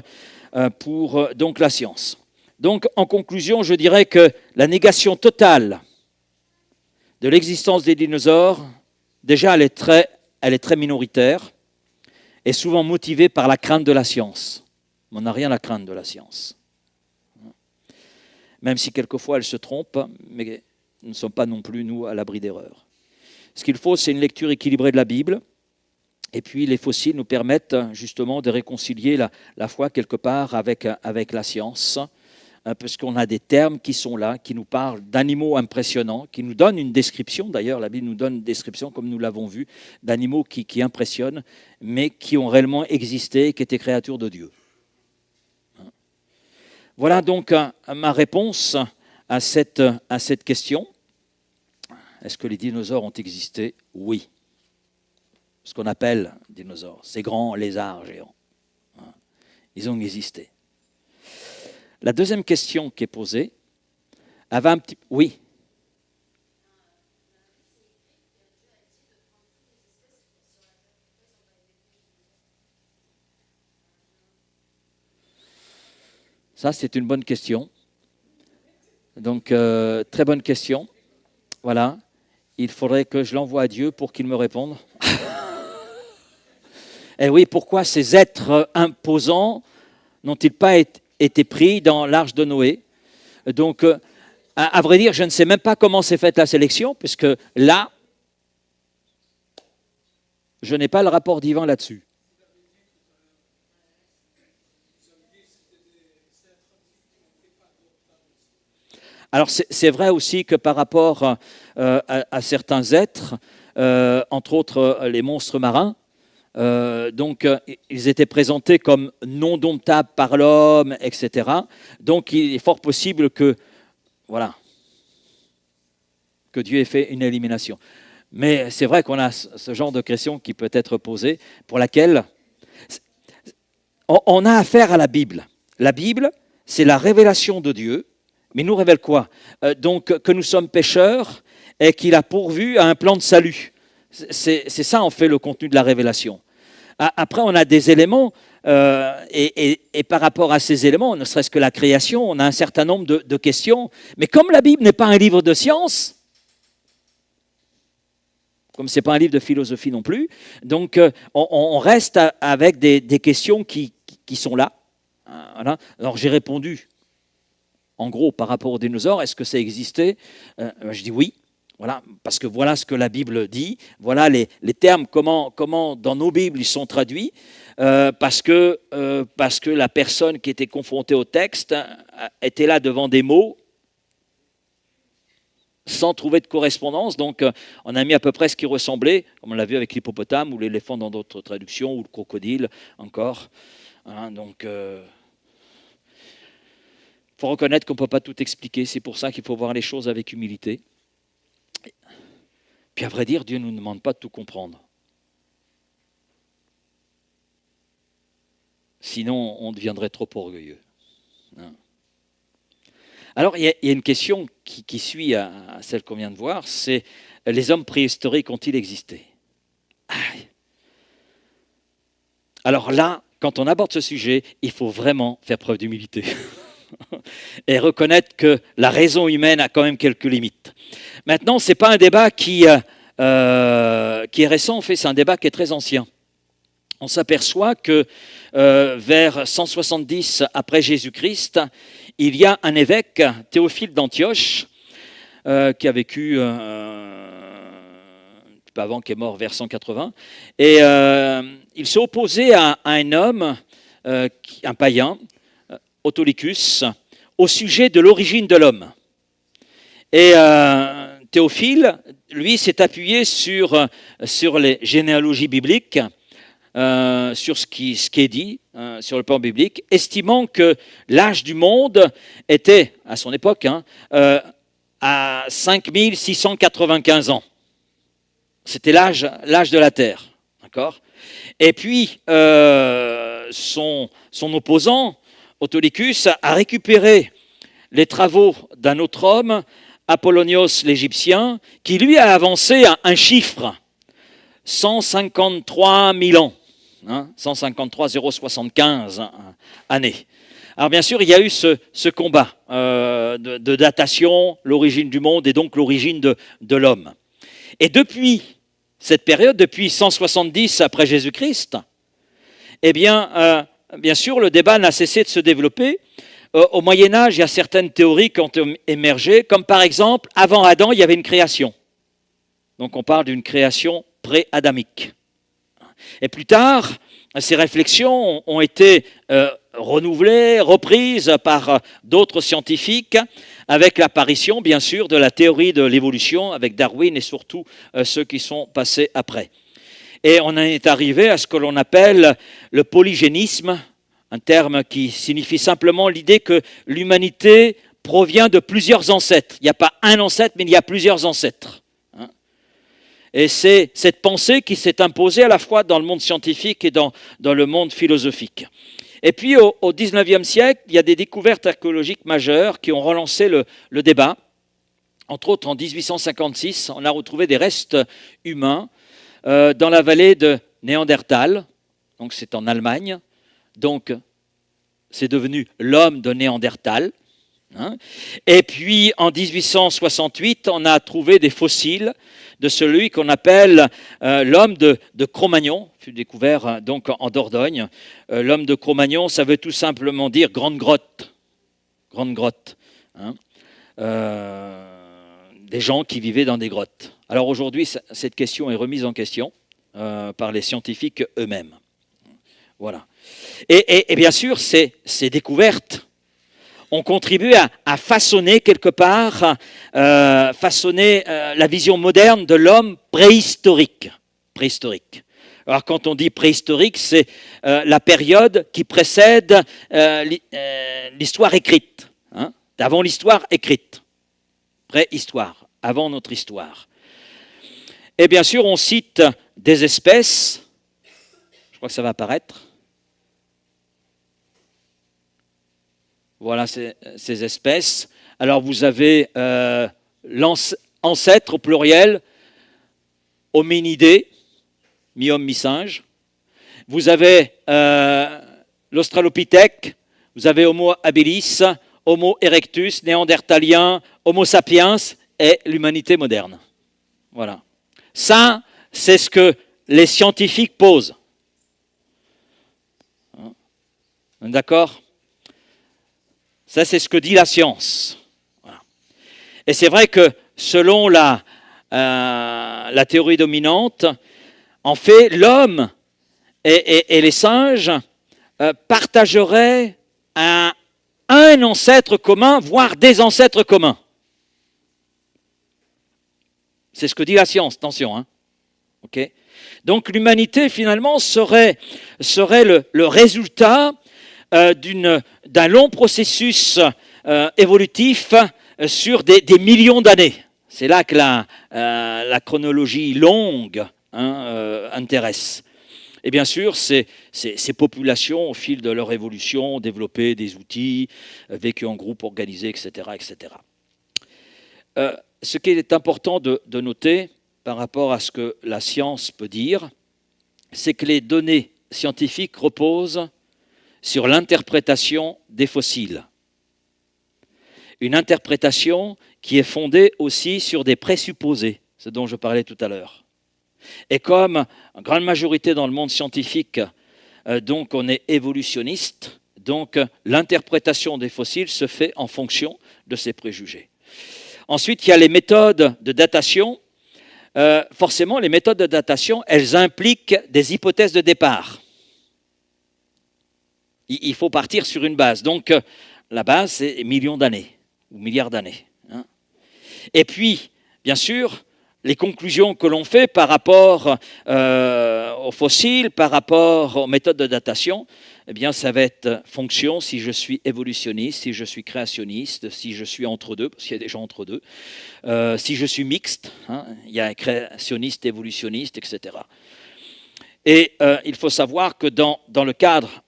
donc la science. Donc en conclusion, je dirais que la négation totale de l'existence des dinosaures, déjà elle est très minoritaire et souvent motivée par la crainte de la science. On n'a rien à craindre de la science. Même si quelquefois elle se trompe, mais nous ne sommes pas non plus, nous, à l'abri d'erreurs. Ce qu'il faut, c'est une lecture équilibrée de la Bible. Et puis les fossiles nous permettent justement de réconcilier la foi quelque part avec la science, parce qu'on a des termes qui sont là, qui nous parlent d'animaux impressionnants, qui nous donnent une description, d'ailleurs la Bible nous donne une description, comme nous l'avons vu, d'animaux qui impressionnent, mais qui ont réellement existé, qui étaient créatures de Dieu. Voilà donc ma réponse à cette question. Est-ce que les dinosaures ont existé? Oui. Ce qu'on appelle dinosaures, ces grands lézards géants. Ils ont existé. La deuxième question qui est posée, elle va un petit... Oui. Ça, c'est une bonne question. Donc, très bonne question. Voilà. Il faudrait que je l'envoie à Dieu pour qu'il me réponde. Et oui, pourquoi ces êtres imposants n'ont-ils pas été pris dans l'arche de Noé? Donc, à vrai dire, je ne sais même pas comment s'est faite la sélection, puisque là, je n'ai pas le rapport divin là-dessus. Alors, c'est vrai aussi que par rapport à certains êtres, entre autres les monstres marins, donc ils étaient présentés comme non domptables par l'homme, etc. Donc, il est fort possible que Dieu ait fait une élimination. Mais c'est vrai qu'on a ce genre de question qui peut être posée, pour laquelle on a affaire à la Bible. La Bible, c'est la révélation de Dieu. Mais il nous révèle quoi? Donc que nous sommes pécheurs et qu'il a pourvu à un plan de salut. C'est ça en fait le contenu de la révélation. Après on a des éléments et par rapport à ces éléments, ne serait-ce que la création, on a un certain nombre de questions. Mais comme la Bible n'est pas un livre de science, comme ce n'est pas un livre de philosophie non plus. Donc, on reste avec des questions qui sont là. Voilà. Alors, j'ai répondu, en gros, par rapport aux dinosaures, est-ce que ça existait? Je dis oui. Voilà, parce que voilà ce que la Bible dit, voilà les termes, comment dans nos Bibles ils sont traduits, parce que la personne qui était confrontée au texte était là devant des mots sans trouver de correspondance, donc on a mis à peu près ce qui ressemblait, comme on l'a vu avec l'hippopotame ou l'éléphant dans d'autres traductions, ou le crocodile encore. Hein, donc, faut reconnaître qu'on ne peut pas tout expliquer, c'est pour ça qu'il faut voir les choses avec humilité. Puis à vrai dire, Dieu ne nous demande pas de tout comprendre. Sinon, on deviendrait trop orgueilleux. Alors, il y a une question qui suit à celle qu'on vient de voir, c'est les hommes préhistoriques ont-ils existé? Alors là, quand on aborde ce sujet, il faut vraiment faire preuve d'humilité et reconnaître que la raison humaine a quand même quelques limites. Maintenant, ce n'est pas un débat qui est récent, en fait, c'est un débat qui est très ancien. On s'aperçoit que vers 170 après Jésus-Christ, il y a un évêque, Théophile d'Antioche, qui a vécu un peu avant, qui est mort vers 180, et il s'est opposé à un homme, un païen, Autolycus, au sujet de l'origine de l'homme. Et Théophile, lui, s'est appuyé sur les généalogies bibliques, sur ce qui est dit sur le plan biblique, estimant que l'âge du monde était, à son époque, à 5695 ans. C'était l'âge de la Terre. D'accord ? Et puis, son opposant, Autolycus, a récupéré les travaux d'un autre homme, Apollonios l'Égyptien, qui lui a avancé un chiffre, 153 000 ans, 153 075 années. Alors bien sûr, il y a eu ce combat de datation, l'origine du monde et donc l'origine de l'homme. Et depuis cette période, depuis 170 après Jésus-Christ, eh bien sûr, le débat n'a cessé de se développer. Au Moyen-Âge, il y a certaines théories qui ont émergé, comme par exemple, avant Adam, il y avait une création. Donc on parle d'une création pré-adamique. Et plus tard, ces réflexions ont été renouvelées, reprises par d'autres scientifiques, avec l'apparition, bien sûr, de la théorie de l'évolution, avec Darwin et surtout ceux qui sont passés après. Et on en est arrivé à ce que l'on appelle le polygénisme, un terme qui signifie simplement l'idée que l'humanité provient de plusieurs ancêtres. Il n'y a pas un ancêtre, mais il y a plusieurs ancêtres. Et c'est cette pensée qui s'est imposée à la fois dans le monde scientifique et dans le monde philosophique. Et puis au XIXe siècle, il y a des découvertes archéologiques majeures qui ont relancé le débat. Entre autres, en 1856, on a retrouvé des restes humains dans la vallée de Néandertal, donc c'est en Allemagne, donc c'est devenu l'homme de Néandertal. Et puis en 1868, on a trouvé des fossiles de celui qu'on appelle l'homme de Cro-Magnon, fut découvert donc en Dordogne. L'homme de Cro-Magnon, ça veut tout simplement dire grande grotte. Grande grotte. Des gens qui vivaient dans des grottes. Alors aujourd'hui, cette question est remise en question par les scientifiques eux-mêmes. Voilà. Et bien sûr, ces découvertes ont contribué à façonner quelque part, la vision moderne de l'homme préhistorique. Alors quand on dit préhistorique, c'est la période qui précède l'histoire écrite, avant l'histoire écrite. Préhistoire, avant notre histoire. Et bien sûr, on cite des espèces, je crois que ça va apparaître. Voilà ces espèces. Alors vous avez l'ancêtre au pluriel, hominidés, mi-homme, mi-singe. Vous avez l'australopithèque, vous avez Homo habilis, Homo erectus, néandertalien, Homo sapiens et l'humanité moderne. Voilà. Ça, c'est ce que les scientifiques posent. D'accord ? Ça, c'est ce que dit la science. Voilà. Et c'est vrai que selon la théorie dominante, en fait, l'homme et les singes partageraient un ancêtre commun, voire des ancêtres communs. C'est ce que dit la science, attention. Hein. Okay. Donc l'humanité, finalement, serait le résultat d'un long processus évolutif sur des millions d'années. C'est là que la chronologie longue intéresse. Et bien sûr, ces populations, au fil de leur évolution, ont développé des outils, vécu en groupe organisé, etc. etc. Ce qui est important de noter par rapport à ce que la science peut dire, c'est que les données scientifiques reposent sur l'interprétation des fossiles. Une interprétation qui est fondée aussi sur des présupposés, ce dont je parlais tout à l'heure. Et comme en grande majorité dans le monde scientifique, donc on est évolutionniste, donc l'interprétation des fossiles se fait en fonction de ces préjugés. Ensuite, il y a les méthodes de datation. Forcément, les méthodes de datation, elles impliquent des hypothèses de départ. Il faut partir sur une base. Donc, la base, c'est millions d'années ou milliards d'années. Hein. Et puis, bien sûr, les conclusions que l'on fait par rapport aux fossiles, par rapport aux méthodes de datation, eh bien, ça va être fonction si je suis évolutionniste, si je suis créationniste, si je suis entre deux, parce qu'il y a des gens entre deux, si je suis mixte, hein, il y a un créationniste, évolutionniste, etc. Et il faut savoir que dans le cadre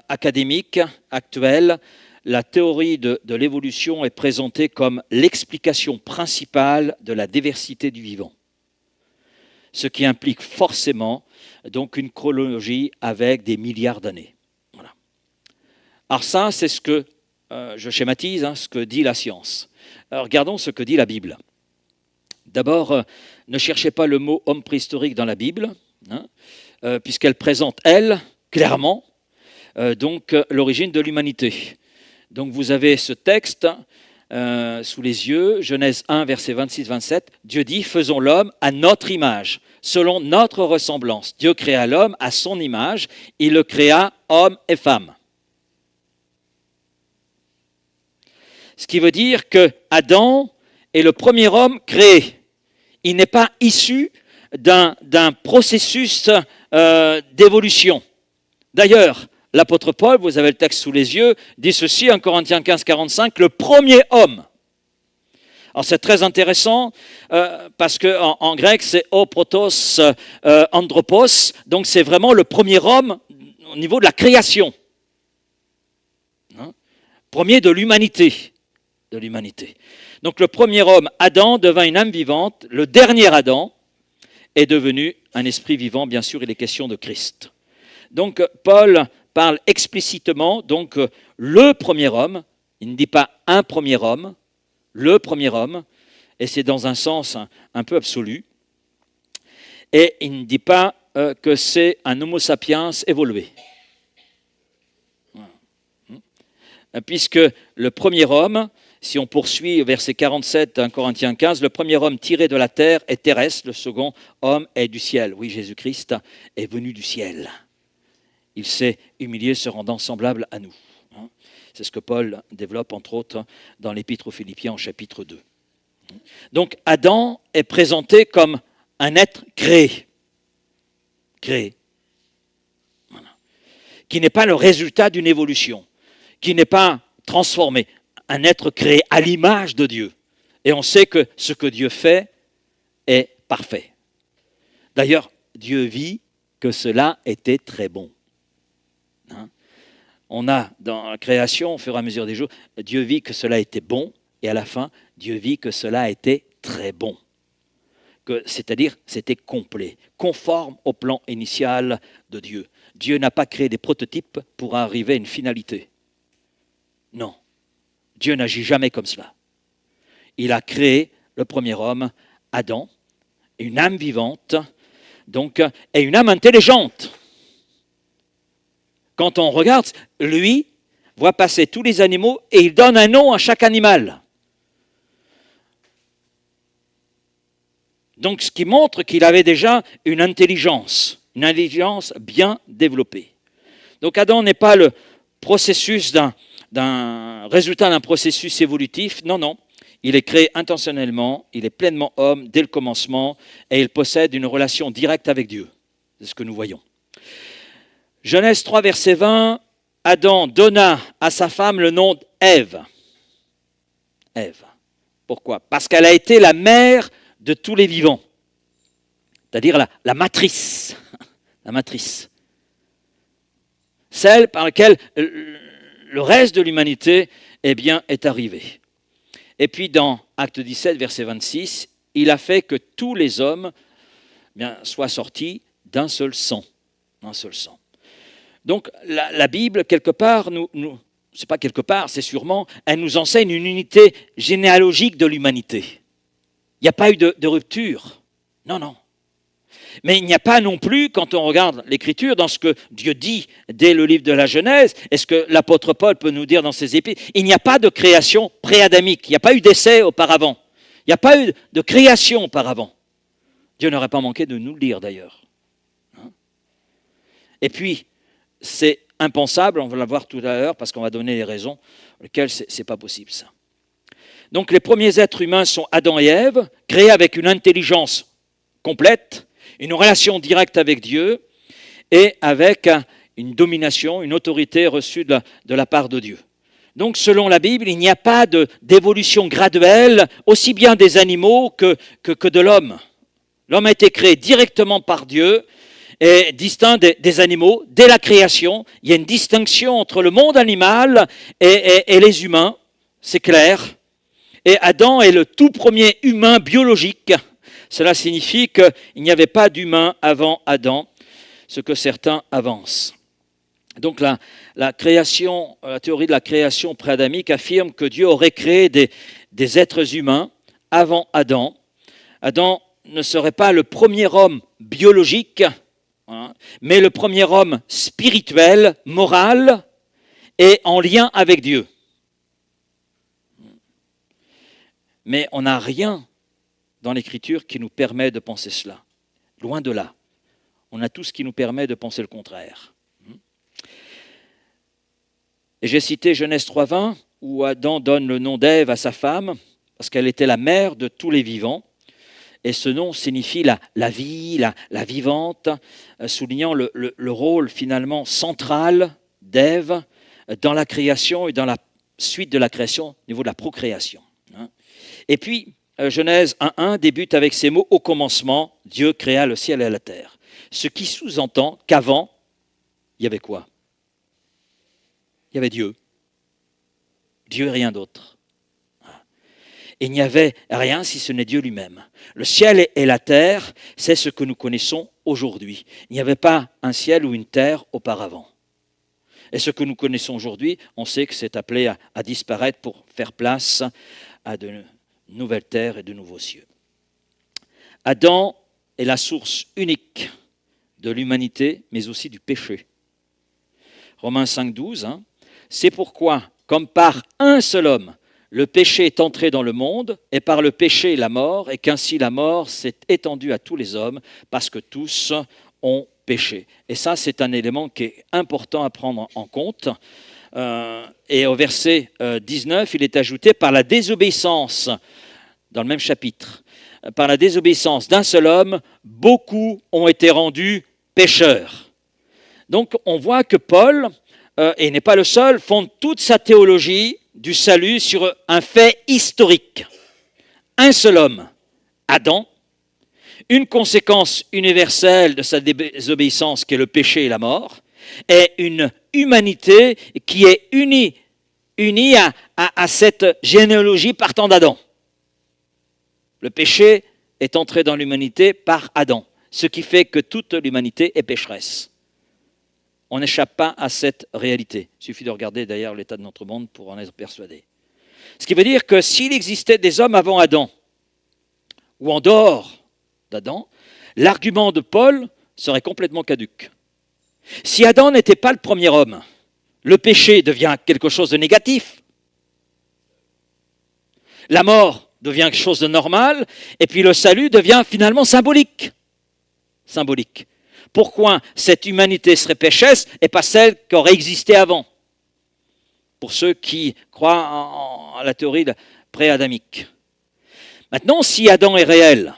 académique actuel, la théorie de l'évolution est présentée comme l'explication principale de la diversité du vivant, ce qui implique forcément donc une chronologie avec des milliards d'années. Voilà. Alors ça, c'est ce que, je schématise, ce que dit la science. Alors, regardons ce que dit la Bible. D'abord, ne cherchez pas le mot homme préhistorique dans la Bible, puisqu'elle présente, elle, clairement, donc l'origine de l'humanité. Donc vous avez ce texte sous les yeux, Genèse 1, verset 26-27. Dieu dit, faisons l'homme à notre image, selon notre ressemblance. Dieu créa l'homme à son image, il le créa homme et femme. Ce qui veut dire que Adam est le premier homme créé. Il n'est pas issu d'un processus d'évolution. D'ailleurs, l'apôtre Paul, vous avez le texte sous les yeux, dit ceci, 1 Corinthiens 15, 45, le premier homme. Alors c'est très intéressant parce qu'en grec c'est o protos andropos, donc c'est vraiment le premier homme au niveau de la création. Premier de l'humanité. Donc le premier homme, Adam, devint une âme vivante. Le dernier Adam est devenu un esprit vivant. Bien sûr, il est question de Christ. Donc Paul parle explicitement, donc le premier homme, il ne dit pas un premier homme, le premier homme, et c'est dans un sens un peu absolu. Et il ne dit pas que c'est un homo sapiens évolué. Puisque le premier homme, si on poursuit verset 47, 1 Corinthiens 15, le premier homme tiré de la terre est terrestre, le second homme est du ciel. Oui, Jésus-Christ est venu du ciel. Il s'est humilié, se rendant semblable à nous. C'est ce que Paul développe, entre autres, dans l'Épître aux Philippiens, en chapitre 2. Donc, Adam est présenté comme un être créé. Voilà. Qui n'est pas le résultat d'une évolution, qui n'est pas transformé. Un être créé à l'image de Dieu. Et on sait que ce que Dieu fait est parfait. D'ailleurs, Dieu vit que cela était très bon. On a dans la création, au fur et à mesure des jours, Dieu vit que cela était bon, et à la fin, Dieu vit que cela était très bon. C'est-à-dire, c'était complet, conforme au plan initial de Dieu. Dieu n'a pas créé des prototypes pour arriver à une finalité. Non, Dieu n'agit jamais comme cela. Il a créé le premier homme, Adam, une âme vivante, donc, est une âme intelligente. Quand on regarde, lui voit passer tous les animaux et il donne un nom à chaque animal. Donc, ce qui montre qu'il avait déjà une intelligence bien développée. Donc, Adam n'est pas le processus d'un résultat d'un processus évolutif. Non, non. Il est créé intentionnellement, il est pleinement homme dès le commencement et il possède une relation directe avec Dieu. C'est ce que nous voyons. Genèse 3, verset 20, Adam donna à sa femme le nom d'Ève. Ève. Pourquoi? Parce qu'elle a été la mère de tous les vivants. C'est-à-dire la matrice. La matrice. Celle par laquelle le reste de l'humanité est arrivé. Et puis dans Acte 17, verset 26, il a fait que tous les hommes soient sortis d'un seul sang. D'un seul sang. Donc la Bible, quelque part, c'est pas quelque part, c'est sûrement, elle nous enseigne une unité généalogique de l'humanité. Il n'y a pas eu de rupture. Non, non. Mais il n'y a pas non plus, quand on regarde l'Écriture, dans ce que Dieu dit dès le livre de la Genèse, et ce que l'apôtre Paul peut nous dire dans ses épîtres, il n'y a pas de création pré-adamique, il n'y a pas eu d'essai auparavant, il n'y a pas eu de création auparavant. Dieu n'aurait pas manqué de nous le dire d'ailleurs. Et puis, c'est impensable, on va la voir tout à l'heure, parce qu'on va donner les raisons, lesquelles ce n'est pas possible ça. Donc les premiers êtres humains sont Adam et Ève, créés avec une intelligence complète, une relation directe avec Dieu et avec une domination, une autorité reçue de la part de Dieu. Donc selon la Bible, il n'y a pas d'évolution graduelle, aussi bien des animaux que de l'homme. L'homme a été créé directement par Dieu et distinct des animaux. Dès la création, il y a une distinction entre le monde animal et les humains, c'est clair. Et Adam est le tout premier humain biologique. Cela signifie qu'il n'y avait pas d'humain avant Adam, ce que certains avancent. Donc la théorie de la création pré-adamique affirme que Dieu aurait créé des êtres humains avant Adam. Adam ne serait pas le premier homme biologique, mais le premier homme spirituel, moral et en lien avec Dieu. Mais on n'a rien dans l'Écriture qui nous permet de penser cela. Loin de là. On a tout ce qui nous permet de penser le contraire. Et j'ai cité Genèse 3.20, où Adam donne le nom d'Ève à sa femme, parce qu'elle était la mère de tous les vivants. Et ce nom signifie la vie, la vivante, soulignant le rôle finalement central d'Ève dans la création et dans la suite de la création au niveau de la procréation. Et puis, Genèse 1.1 débute avec ces mots « Au commencement, Dieu créa le ciel et la terre ». Ce qui sous-entend qu'avant, il y avait quoi? Il y avait Dieu. Dieu et rien d'autre. Il n'y avait rien si ce n'est Dieu lui-même. Le ciel et la terre, c'est ce que nous connaissons aujourd'hui. Il n'y avait pas un ciel ou une terre auparavant. Et ce que nous connaissons aujourd'hui, on sait que c'est appelé à disparaître pour faire place à de nouvelles terres et de nouveaux cieux. Adam est la source unique de l'humanité, mais aussi du péché. Romains 5.12, c'est pourquoi, comme par un seul homme, le péché est entré dans le monde, et par le péché la mort, et qu'ainsi la mort s'est étendue à tous les hommes, parce que tous ont péché. Et ça, c'est un élément qui est important à prendre en compte. Et au verset 19, il est ajouté par la désobéissance, dans le même chapitre, par la désobéissance d'un seul homme, beaucoup ont été rendus pécheurs. Donc on voit que Paul, et n'est pas le seul, fonde toute sa théologie du salut sur un fait historique. Un seul homme, Adam, une conséquence universelle de sa désobéissance qui est le péché et la mort, et une humanité qui est unie à cette généalogie partant d'Adam. Le péché est entré dans l'humanité par Adam, ce qui fait que toute l'humanité est pécheresse. On n'échappe pas à cette réalité. Il suffit de regarder d'ailleurs l'état de notre monde pour en être persuadé. Ce qui veut dire que s'il existait des hommes avant Adam, ou en dehors d'Adam, l'argument de Paul serait complètement caduc. Si Adam n'était pas le premier homme, le péché devient quelque chose de négatif. La mort devient quelque chose de normal, et puis le salut devient finalement symbolique. Symbolique. Pourquoi cette humanité serait pécheresse et pas celle qui aurait existé avant? Pour ceux qui croient à la théorie pré-adamique. Maintenant, si Adam est réel,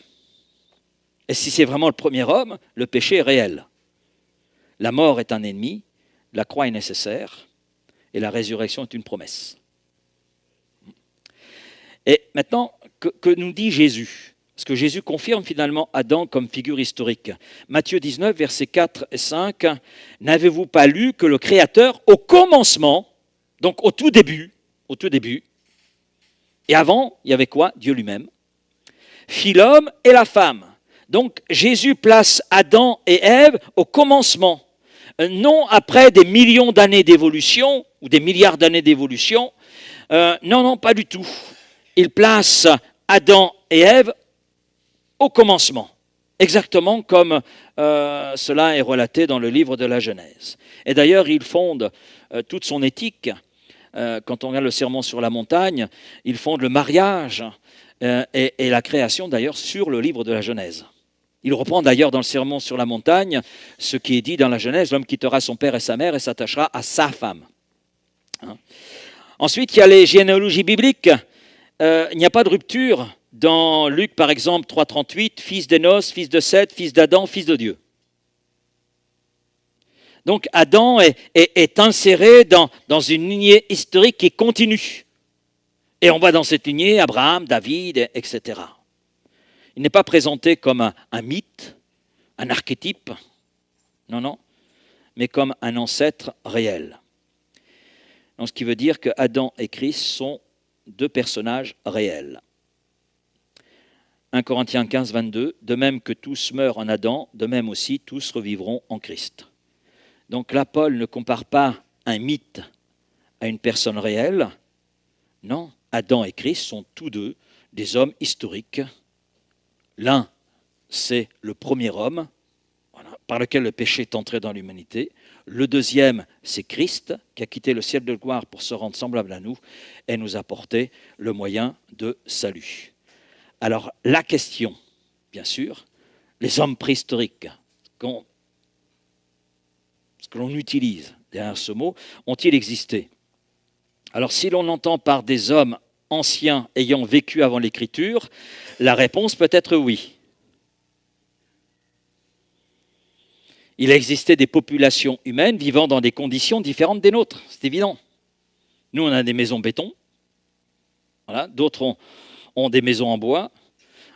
et si c'est vraiment le premier homme, le péché est réel. La mort est un ennemi, la croix est nécessaire, et la résurrection est une promesse. Et maintenant, que nous dit Jésus? Parce que Jésus confirme finalement Adam comme figure historique. Matthieu 19, versets 4 et 5. « N'avez-vous pas lu que le Créateur, au commencement, donc au tout début, et avant, il y avait quoi? Dieu lui-même, fit l'homme et la femme. » Donc Jésus place Adam et Ève au commencement, non après des millions d'années d'évolution, ou des milliards d'années d'évolution. Non, pas du tout. Il place Adam et Ève au commencement, exactement comme cela est relaté dans le livre de la Genèse. Et d'ailleurs, il fonde toute son éthique, quand on regarde le Sermon sur la montagne, il fonde le mariage et la création d'ailleurs sur le livre de la Genèse. Il reprend d'ailleurs dans le Sermon sur la montagne ce qui est dit dans la Genèse, l'homme quittera son père et sa mère et s'attachera à sa femme. Ensuite, il y a les généalogies bibliques. Il n'y a pas de rupture dans Luc, par exemple, 3,38, fils d'Énos, fils de Seth, fils d'Adam, fils de Dieu. Donc Adam est inséré dans une lignée historique qui continue. Et on voit dans cette lignée Abraham, David, etc. Il n'est pas présenté comme un mythe, un archétype, non, mais comme un ancêtre réel. Donc, ce qui veut dire que Adam et Christ sont deux personnages réels. 1 Corinthiens 15, 22, de même que tous meurent en Adam, de même aussi tous revivront en Christ. Donc là, Paul ne compare pas un mythe à une personne réelle. Non, Adam et Christ sont tous deux des hommes historiques. L'un, c'est le premier homme, par lequel le péché est entré dans l'humanité. Le deuxième, c'est Christ, qui a quitté le ciel de gloire pour se rendre semblable à nous et nous apporter le moyen de salut. Alors, la question, bien sûr, les hommes préhistoriques, ce que l'on utilise derrière ce mot, ont-ils existé? Alors, si l'on entend par des hommes anciens ayant vécu avant l'Écriture, la réponse peut être oui. Il existait des populations humaines vivant dans des conditions différentes des nôtres, c'est évident. Nous, on a des maisons béton, voilà. D'autres ont des maisons en bois,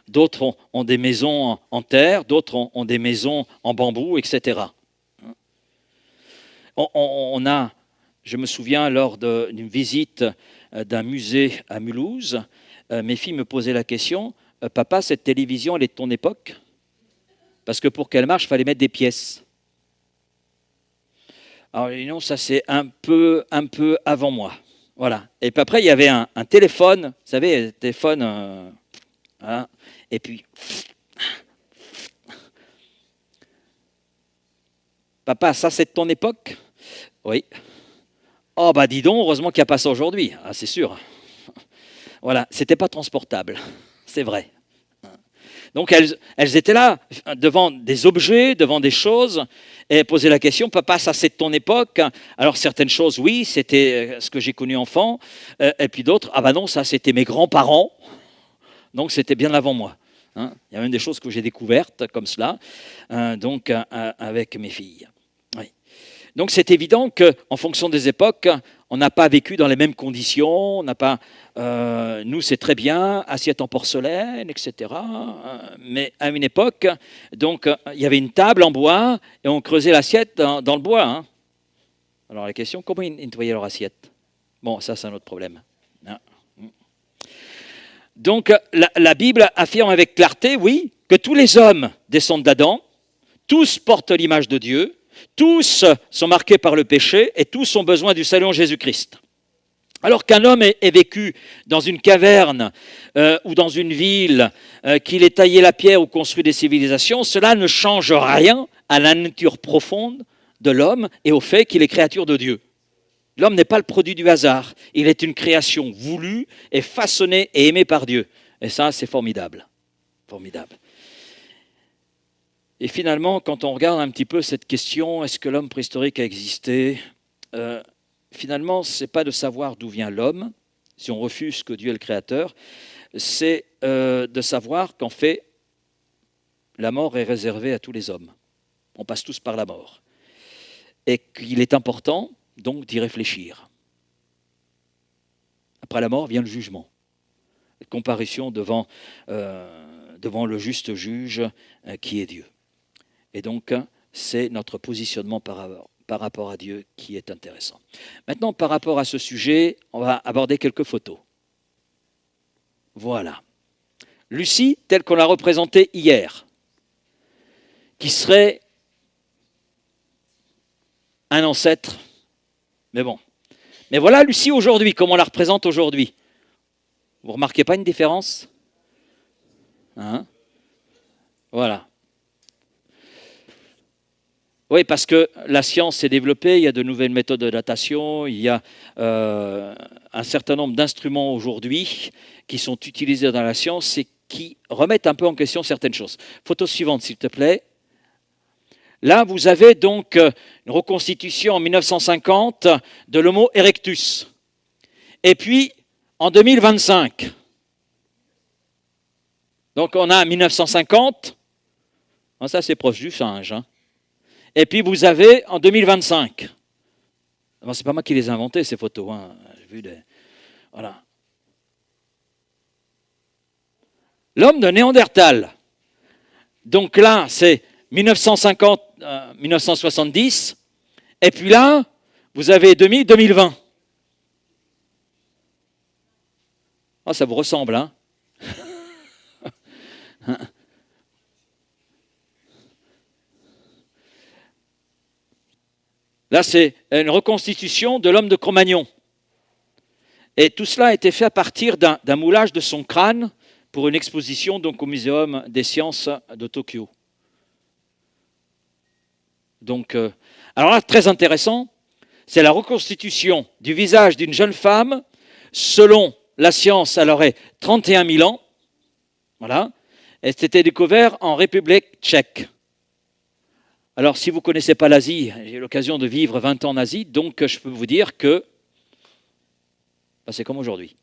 d'autres ont des maisons en terre, d'autres ont des maisons en bambou, etc. Je me souviens, lors d'une visite d'un musée à Mulhouse, mes filles me posaient la question, « Papa, cette télévision, elle est de ton époque ?» Parce que pour qu'elle marche, il fallait mettre des pièces. Alors, non, ça c'est un peu avant moi. Voilà. Et puis après, il y avait un téléphone, vous savez, un téléphone, voilà. Et puis, papa, ça c'est de ton époque? Oui. Oh, bah dis donc, heureusement qu'il n'y a pas ça aujourd'hui. Ah, c'est sûr. Voilà, c'était pas transportable, c'est vrai. Donc elles étaient là, devant des objets, devant des choses, et posaient la question, papa, ça c'est de ton époque? Alors certaines choses, oui, c'était ce que j'ai connu enfant, et puis d'autres, ah bah non, ça c'était mes grands-parents, donc c'était bien avant moi. Hein. Il y a même des choses que j'ai découvertes comme cela, donc avec mes filles. Oui. Donc c'est évident qu'en fonction des époques, on n'a pas vécu dans les mêmes conditions, on n'a pas... nous, c'est très bien, assiette en porcelaine, etc. Mais à une époque, donc, il y avait une table en bois et on creusait l'assiette dans le bois. Hein. Alors la question, comment ils nettoyaient leur assiette? Bon, ça, c'est un autre problème. Hein. Donc, la Bible affirme avec clarté, oui, que tous les hommes descendent d'Adam, tous portent l'image de Dieu, tous sont marqués par le péché et tous ont besoin du salut en Jésus-Christ. Alors qu'un homme ait vécu dans une caverne ou dans une ville, qu'il ait taillé la pierre ou construit des civilisations, cela ne change rien à la nature profonde de l'homme et au fait qu'il est créature de Dieu. L'homme n'est pas le produit du hasard, il est une création voulue et façonnée et aimée par Dieu. Et ça, c'est formidable. Formidable. Et finalement, quand on regarde un petit peu cette question, est-ce que l'homme préhistorique a existé ? Finalement, ce n'est pas de savoir d'où vient l'homme, si on refuse que Dieu est le créateur, c'est de savoir qu'en fait, la mort est réservée à tous les hommes. On passe tous par la mort. Et qu'il est important, donc, d'y réfléchir. Après la mort vient le jugement. La comparution devant le juste juge qui est Dieu. Et donc, c'est notre positionnement par rapport à Dieu qui est intéressant. Maintenant, par rapport à ce sujet, on va aborder quelques photos. Voilà. Lucie, telle qu'on l'a représentée hier, qui serait un ancêtre, mais bon. Mais voilà Lucie aujourd'hui, comme on la représente aujourd'hui. Vous ne remarquez pas une différence ? Hein ? Voilà. Oui, parce que la science s'est développée, il y a de nouvelles méthodes de datation, il y a un certain nombre d'instruments aujourd'hui qui sont utilisés dans la science et qui remettent un peu en question certaines choses. Photo suivante, s'il te plaît. Là, vous avez donc une reconstitution en 1950 de l'Homo erectus. Et puis, en 2025, donc on a 1950, ça c'est proche du singe, hein. Et puis vous avez en 2025, bon, c'est pas moi qui les ai inventées ces photos, hein. J'ai vu des... Voilà. L'homme de Néandertal. Donc là, c'est 1950, 1970, et puis là, vous avez 2020. Oh, ça vous ressemble, hein? Là, c'est une reconstitution de l'homme de Cro-Magnon. Et tout cela a été fait à partir d'un moulage de son crâne pour une exposition donc, au Muséum des sciences de Tokyo. Donc, alors là, très intéressant, c'est la reconstitution du visage d'une jeune femme. Selon la science, elle aurait 31 000 ans. Voilà. Et c'était découvert en République tchèque. Alors, si vous ne connaissez pas l'Asie, j'ai eu l'occasion de vivre 20 ans en Asie, donc je peux vous dire que c'est comme aujourd'hui.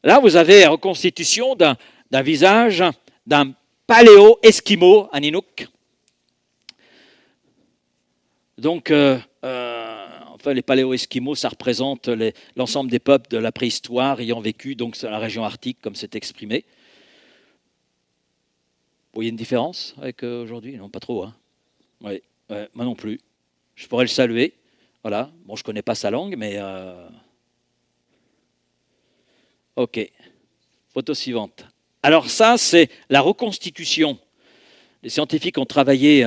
Là, vous avez la reconstitution d'un visage d'un paléo-esquimau à Ninook. Donc, enfin, les paléo-esquimaux, ça représente l'ensemble des peuples de la préhistoire ayant vécu donc, dans la région arctique, comme c'est exprimé. Vous voyez une différence avec aujourd'hui ? Non, pas trop. Hein. Oui, moi non plus. Je pourrais le saluer. Voilà. Bon, je ne connais pas sa langue, mais... OK. Photo suivante. Alors ça, c'est la reconstitution. Les scientifiques ont travaillé,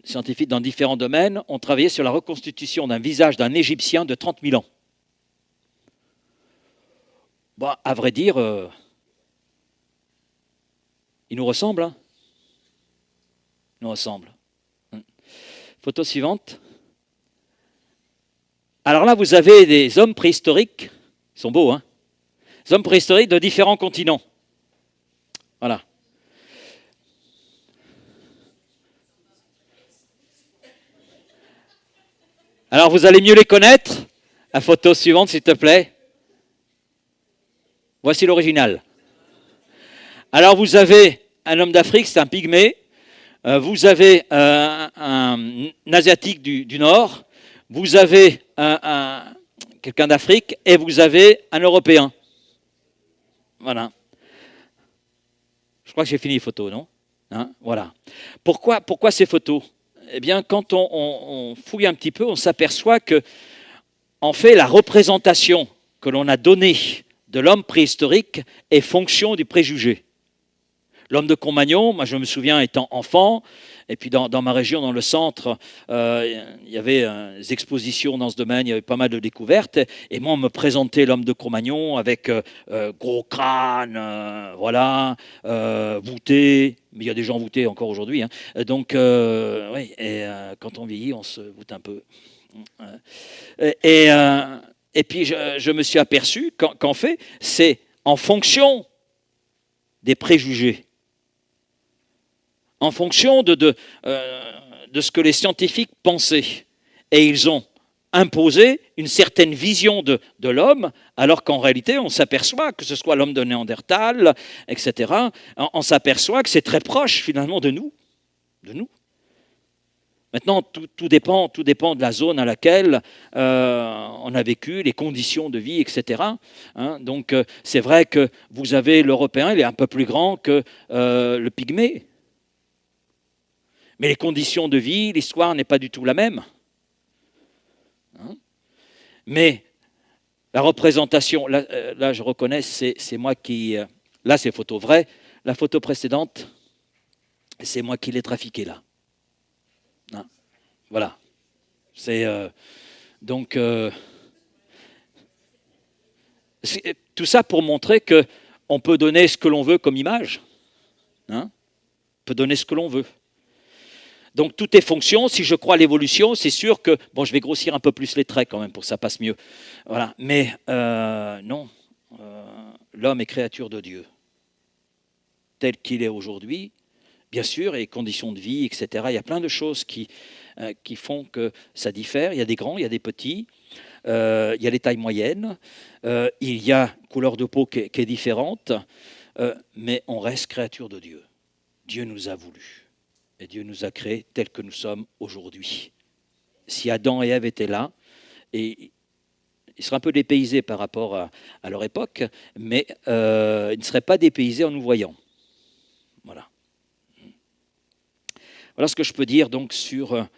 scientifiques dans différents domaines, ont travaillé sur la reconstitution d'un visage d'un Égyptien de 30 000 ans. Bon, à vrai dire, il nous ressemble. Hein. Il nous ressemble. Photo suivante. Alors là, vous avez des hommes préhistoriques. Ils sont beaux, hein. Des hommes préhistoriques de différents continents. Voilà. Alors, vous allez mieux les connaître. La photo suivante, s'il te plaît. Voici l'original. Alors, vous avez un homme d'Afrique, c'est un pygmée. Vous avez un Asiatique du Nord. Vous avez quelqu'un d'Afrique et vous avez un Européen. Voilà. Je crois que j'ai fini les photos, non ? Hein, voilà. Pourquoi ces photos ? Eh bien, quand on fouille un petit peu, on s'aperçoit que, en fait, la représentation que l'on a donnée de l'homme préhistorique est fonction du préjugé. L'homme de Cro-Magnon, moi je me souviens étant enfant, et puis dans ma région, dans le centre, il y avait des expositions dans ce domaine, il y avait pas mal de découvertes, et moi on me présentait l'homme de Cro-Magnon avec gros crâne, voilà, voûté, mais il y a des gens voûtés encore aujourd'hui, hein. Donc oui, et quand on vieillit, on se voûte un peu. Et puis je me suis aperçu qu'en fait, c'est en fonction des préjugés, en fonction de ce que les scientifiques pensaient. Et ils ont imposé une certaine vision de l'homme, alors qu'en réalité, on s'aperçoit, que ce soit l'homme de Néandertal, etc., on s'aperçoit que c'est très proche finalement de nous. Maintenant, tout dépend de la zone à laquelle on a vécu, les conditions de vie, etc. Hein, donc, c'est vrai que vous avez l'Européen, il est un peu plus grand que le Pygmée. Mais les conditions de vie, l'histoire n'est pas du tout la même. Hein, mais la représentation, là je reconnais, c'est moi qui... là, c'est photo vraie. La photo précédente, c'est moi qui l'ai trafiquée là. Hein, voilà. C'est donc tout ça pour montrer que on peut donner ce que l'on veut comme image. Hein, on peut donner ce que l'on veut. Donc tout est fonction. Si je crois à l'évolution, c'est sûr que bon, je vais grossir un peu plus les traits quand même pour que ça passe mieux. Voilà. Mais non, l'homme est créature de Dieu, tel qu'il est aujourd'hui. Bien sûr, et conditions de vie, etc. Il y a plein de choses qui font que ça diffère. Il y a des grands, il y a des petits, il y a les tailles moyennes, il y a couleur de peau qui est différente, mais on reste créature de Dieu. Dieu nous a voulu et Dieu nous a créés tels que nous sommes aujourd'hui. Si Adam et Ève étaient là, et ils seraient un peu dépaysés par rapport à leur époque, mais ils ne seraient pas dépaysés en nous voyant. Voilà. Voilà ce que je peux dire donc sur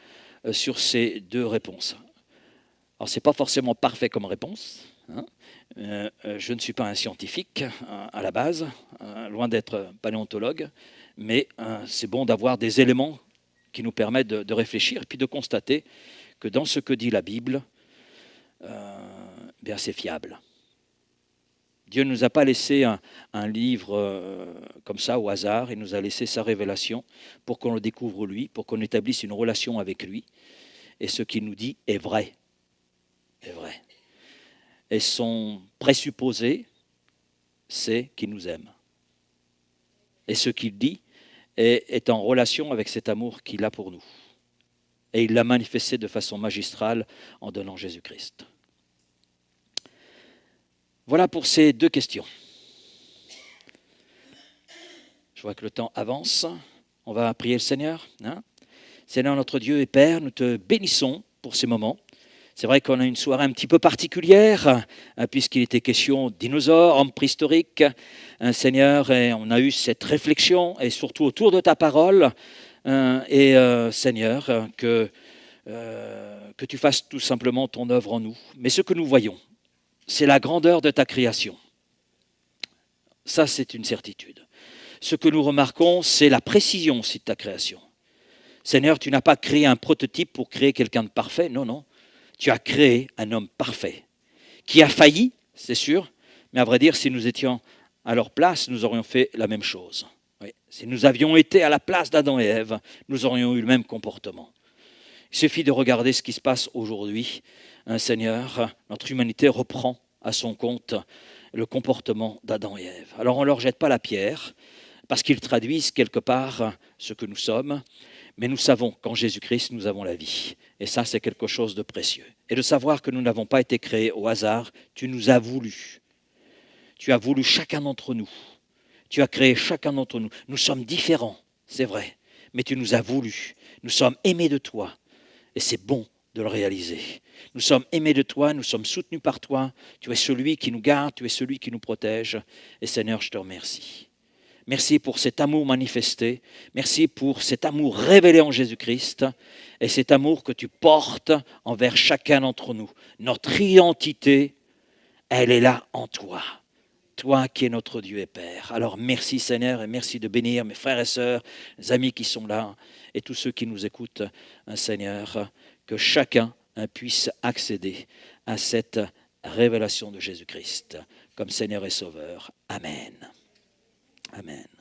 ces deux réponses. Alors, ce n'est pas forcément parfait comme réponse. Hein. Je ne suis pas un scientifique à la base, loin d'être paléontologue, mais c'est bon d'avoir des éléments qui nous permettent de réfléchir et puis de constater que dans ce que dit la Bible, bien c'est fiable. Dieu ne nous a pas laissé un livre comme ça au hasard, il nous a laissé sa révélation pour qu'on le découvre lui, pour qu'on établisse une relation avec lui. Et ce qu'il nous dit est vrai. Est vrai. Et son présupposé, c'est qu'il nous aime. Et ce qu'il dit est en relation avec cet amour qu'il a pour nous. Et il l'a manifesté de façon magistrale en donnant Jésus-Christ. Voilà pour ces deux questions. Je vois que le temps avance. On va prier le Seigneur. Hein? Seigneur notre Dieu et Père, nous te bénissons pour ces moments. C'est vrai qu'on a une soirée un petit peu particulière, puisqu'il était question de dinosaures, hommes préhistoriques. Seigneur, et on a eu cette réflexion, et surtout autour de ta parole. Seigneur, que tu fasses tout simplement ton œuvre en nous. Mais ce que nous voyons, c'est la grandeur de ta création. Ça, c'est une certitude. Ce que nous remarquons, c'est la précision aussi de ta création. Seigneur, tu n'as pas créé un prototype pour créer quelqu'un de parfait. Non, non. Tu as créé un homme parfait qui a failli, c'est sûr, mais à vrai dire, si nous étions à leur place, nous aurions fait la même chose. Oui. Si nous avions été à la place d'Adam et Ève, nous aurions eu le même comportement. Il suffit de regarder ce qui se passe aujourd'hui. Seigneur, notre humanité reprend à son compte le comportement d'Adam et Ève. Alors on ne leur jette pas la pierre, parce qu'ils traduisent quelque part ce que nous sommes, mais nous savons qu'en Jésus-Christ, nous avons la vie. Et ça, c'est quelque chose de précieux. Et de savoir que nous n'avons pas été créés au hasard, tu nous as voulu. Tu as voulu chacun d'entre nous. Tu as créé chacun d'entre nous. Nous sommes différents, c'est vrai, mais tu nous as voulu. Nous sommes aimés de toi, et c'est bon de le réaliser. Nous sommes aimés de toi, nous sommes soutenus par toi. Tu es celui qui nous garde, tu es celui qui nous protège. Et Seigneur, je te remercie. Merci pour cet amour manifesté. Merci pour cet amour révélé en Jésus-Christ et cet amour que tu portes envers chacun d'entre nous. Notre identité, elle est là en toi. toi qui es notre Dieu et Père. Alors merci Seigneur et merci de bénir mes frères et sœurs, les amis qui sont là et tous ceux qui nous écoutent, Seigneur, que chacun puisse accéder à cette révélation de Jésus-Christ comme Seigneur et Sauveur. Amen. Amen.